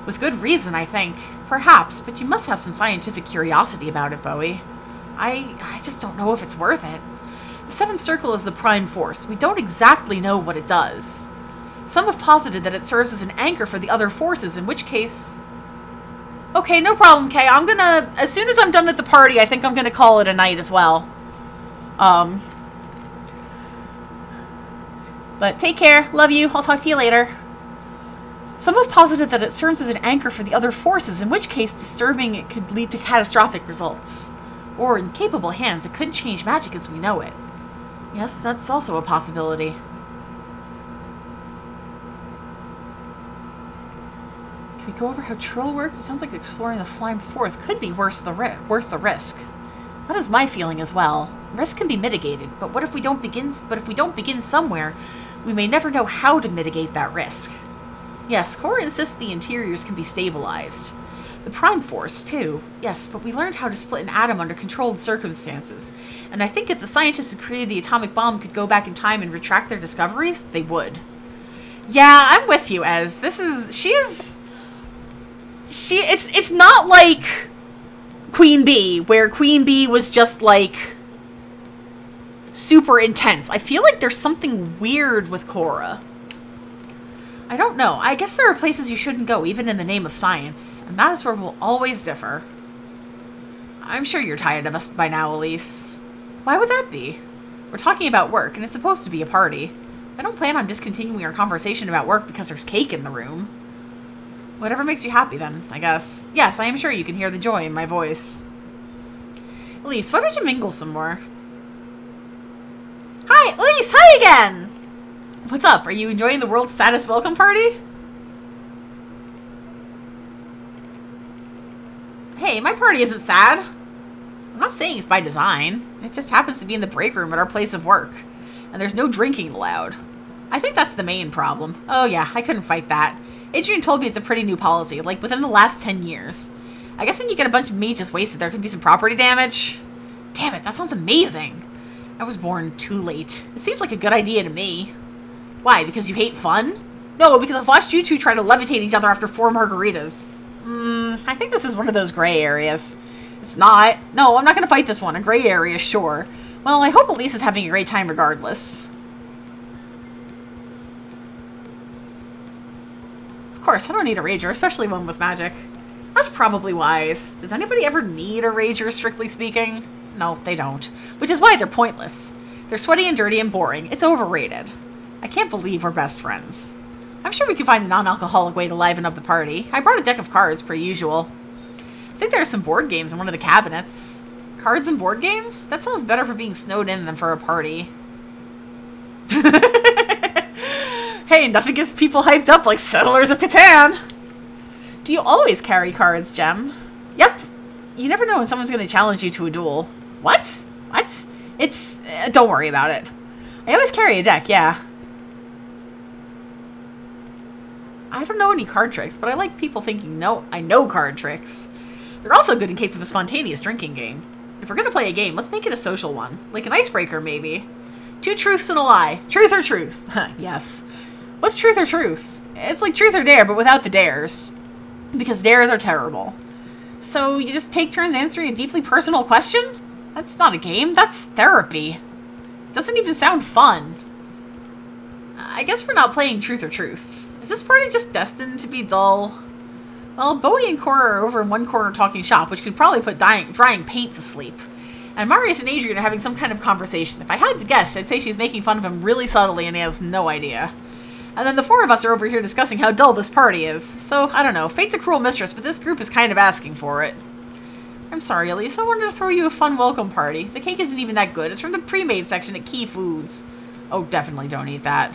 With good reason, I think. Perhaps, but you must have some scientific curiosity about it, Bowie. I just don't know if it's worth it. The 7th circle is the prime force. We don't exactly know what it does. Some have posited that it serves as an anchor for the other forces, in which case... Okay, no problem, Kay. I'm gonna... As soon as I'm done at the party, I think I'm gonna call it a night as well. But take care. Love you. I'll talk to you later. Some have posited that it serves as an anchor for the other forces, in which case disturbing it could lead to catastrophic results. Or, in capable hands, it could change magic as we know it. Yes, that's also a possibility. Can we go over how Trill works? It sounds like exploring the Flying Forth could be worth the risk. That is my feeling as well. Risk can be mitigated, but what if we don't begin? But if we don't begin somewhere, we may never know how to mitigate that risk. Yes, Cora insists the interiors can be stabilized. The prime force, too. Yes, but we learned how to split an atom under controlled circumstances. And I think if the scientists who created the atomic bomb could go back in time and retract their discoveries, they would. Yeah, I'm with you, Ez. It's not like Queen Bee, where Queen Bee was just, like, super intense. I feel like there's something weird with Cora. I don't know. I guess there are places you shouldn't go, even in the name of science. And that is where we'll always differ. I'm sure you're tired of us by now, Elise. Why would that be? We're talking about work, and it's supposed to be a party. I don't plan on discontinuing our conversation about work because there's cake in the room. Whatever makes you happy, then, I guess. Yes, I am sure you can hear the joy in my voice. Elise, why don't you mingle some more? Hi, Elise! Hi again! What's up? Are you enjoying the world's saddest welcome party? Hey, my party isn't sad. I'm not saying it's by design. It just happens to be in the break room at our place of work. And there's no drinking allowed. I think that's the main problem. Oh yeah, I couldn't fight that. Adrian told me it's a pretty new policy, like within the last 10 years. I guess when you get a bunch of mages wasted, there could be some property damage. Damn it, that sounds amazing. I was born too late. It seems like a good idea to me. Why, because you hate fun? No, because I've watched you two try to levitate each other after 4 margaritas. I think this is one of those gray areas. It's not. No, I'm not going to fight this one. A gray area, sure. Well, I hope Elise is having a great time regardless. Of course, I don't need a rager, especially one with magic. That's probably wise. Does anybody ever need a rager, strictly speaking? No, they don't. Which is why they're pointless. They're sweaty and dirty and boring. It's overrated. I can't believe we're best friends. I'm sure we can find a non-alcoholic way to liven up the party. I brought a deck of cards, per usual. I think there are some board games in one of the cabinets. Cards and board games? That sounds better for being snowed in than for a party. Hey, nothing gets people hyped up like Settlers of Catan! Do you always carry cards, Gem? Yep. You never know when someone's going to challenge you to a duel. What? What? It's... don't worry about it. I always carry a deck, yeah. I don't know any card tricks, but I like people thinking, no, I know card tricks. They're also good in case of a spontaneous drinking game. If we're going to play a game, let's make it a social one. Like an icebreaker, maybe. 2 truths and a lie. Truth or truth? Yes. What's truth or truth? It's like truth or dare, but without the dares. Because dares are terrible. So you just take turns answering a deeply personal question? That's not a game, that's therapy. It doesn't even sound fun. I guess we're not playing truth or truth. Is this party just destined to be dull? Well, Bowie and Cora are over in one corner talking shop, which could probably put drying paint to sleep. And Marius and Adrian are having some kind of conversation. If I had to guess, I'd say she's making fun of him really subtly and he has no idea. And then the 4 of us are over here discussing how dull this party is. So, I don't know, fate's a cruel mistress, but this group is kind of asking for it. I'm sorry, Elise, I wanted to throw you a fun welcome party. The cake isn't even that good. It's from the pre-made section at Key Foods. Oh, definitely don't eat that.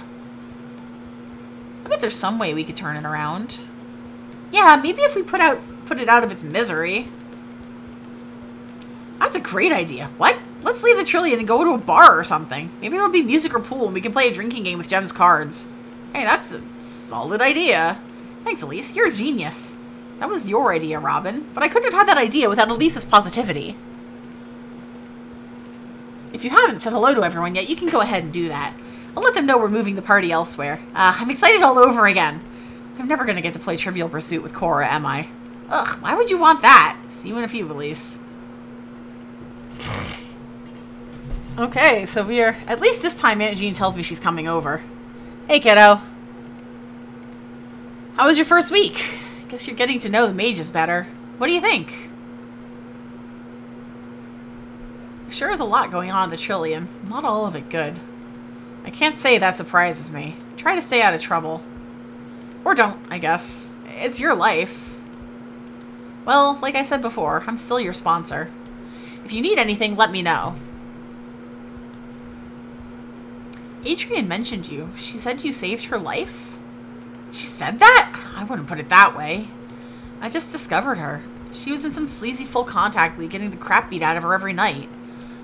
I bet there's some way we could turn it around. Yeah, maybe if we put it out of its misery. That's a great idea. What? Let's leave the Trillion and go to a bar or something. Maybe it'll be music or pool and we can play a drinking game with Gem's cards. Hey, that's a solid idea. Thanks, Elise. You're a genius. That was your idea, Robin. But I couldn't have had that idea without Elise's positivity. If you haven't said hello to everyone yet, you can go ahead and do that. I'll let them know we're moving the party elsewhere. I'm excited all over again. I'm never going to get to play Trivial Pursuit with Cora, am I? Ugh, why would you want that? See you in a few, Elise. Okay, so we're... At least this time Aunt Jean tells me she's coming over. Hey, kiddo. How was your first week? Guess you're getting to know the mages better. What do you think? There sure is a lot going on in the Trillion. Not all of it good. I can't say that surprises me. Try to stay out of trouble. Or don't, I guess. It's your life. Well, like I said before, I'm still your sponsor. If you need anything, let me know. Adrian mentioned you. She said you saved her life? She said that? I wouldn't put it that way. I just discovered her. She was in some sleazy full contact league getting the crap beat out of her every night.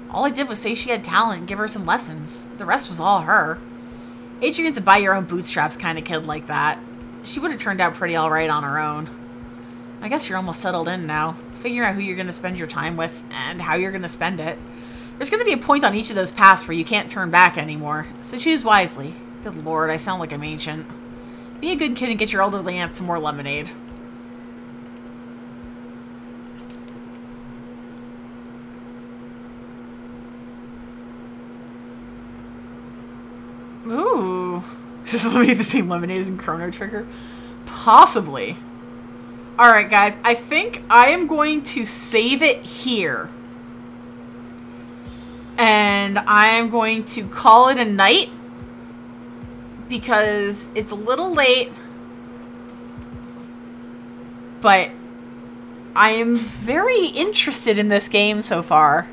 All I did was say she had talent and give her some lessons. The rest was all her. Adrian's a buy-your-own-bootstraps kind of kid like that. She would have turned out pretty alright on her own. I guess you're almost settled in now. Figure out who you're going to spend your time with and how you're going to spend it. There's going to be a point on each of those paths where you can't turn back anymore, so choose wisely. Good lord, I sound like I'm ancient. Be a good kid and get your elderly aunt some more lemonade. Ooh. Is this literally the same lemonade as in Chrono Trigger? Possibly. Alright, guys. I think I am going to save it here. And I am going to call it a night. Because it's a little late. But I am very interested in this game so far.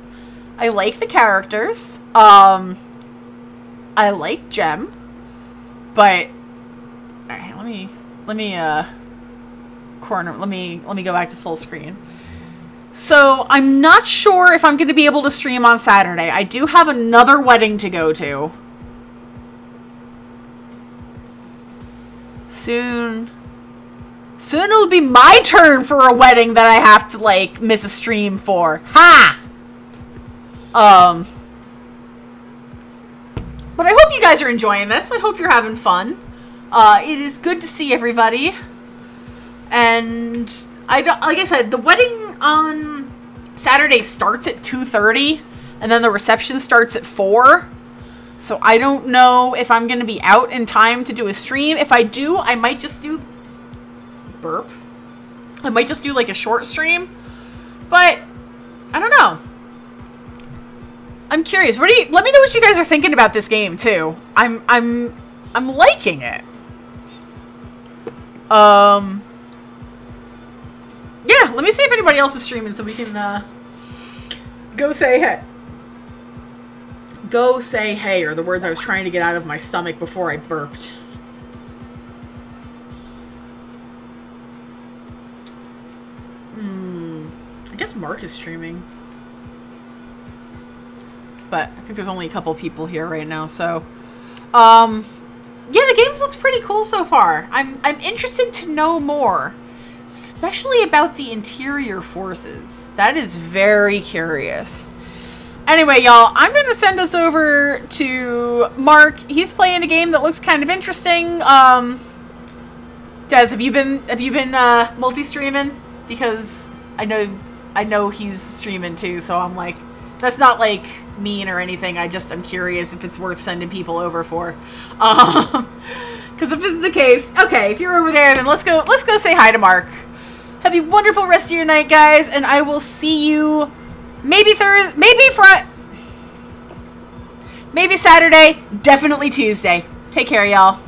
I like the characters. I like Gem. But alright, let me go back to full screen. So, I'm not sure if I'm going to be able to stream on Saturday. I do have another wedding to go to. Soon it'll be my turn for a wedding that I have to, like, miss a stream for. Ha! But I hope you guys are enjoying this. I hope you're having fun. It is good to see everybody. And like I said, the wedding on Saturday starts at 2:30, and then the reception starts at 4. So I don't know if I'm going to be out in time to do a stream. If I do, I might just do... Burp. I might just do like a short stream. But I don't know. I'm curious. Let me know what you guys are thinking about this game too. I'm liking it. Yeah, let me see if anybody else is streaming so we can go say hey. Go say hey are the words I was trying to get out of my stomach before I burped. I guess Mark is streaming. But I think there's only a couple people here right now, so yeah, the game looks pretty cool so far. I'm interested to know more, especially about the interior forces. That is very curious. Anyway, y'all, I'm gonna send us over to Mark. He's playing a game that looks kind of interesting. Des, have you been multi-streaming? Because I know he's streaming too, so I'm like, that's not like mean or anything. I'm curious if it's worth sending people over for. Because if it's the case, okay, if you're over there, then let's go say hi to Mark. Have a wonderful rest of your night, guys, and I will see you maybe Thursday, maybe Saturday, definitely Tuesday. Take care, y'all.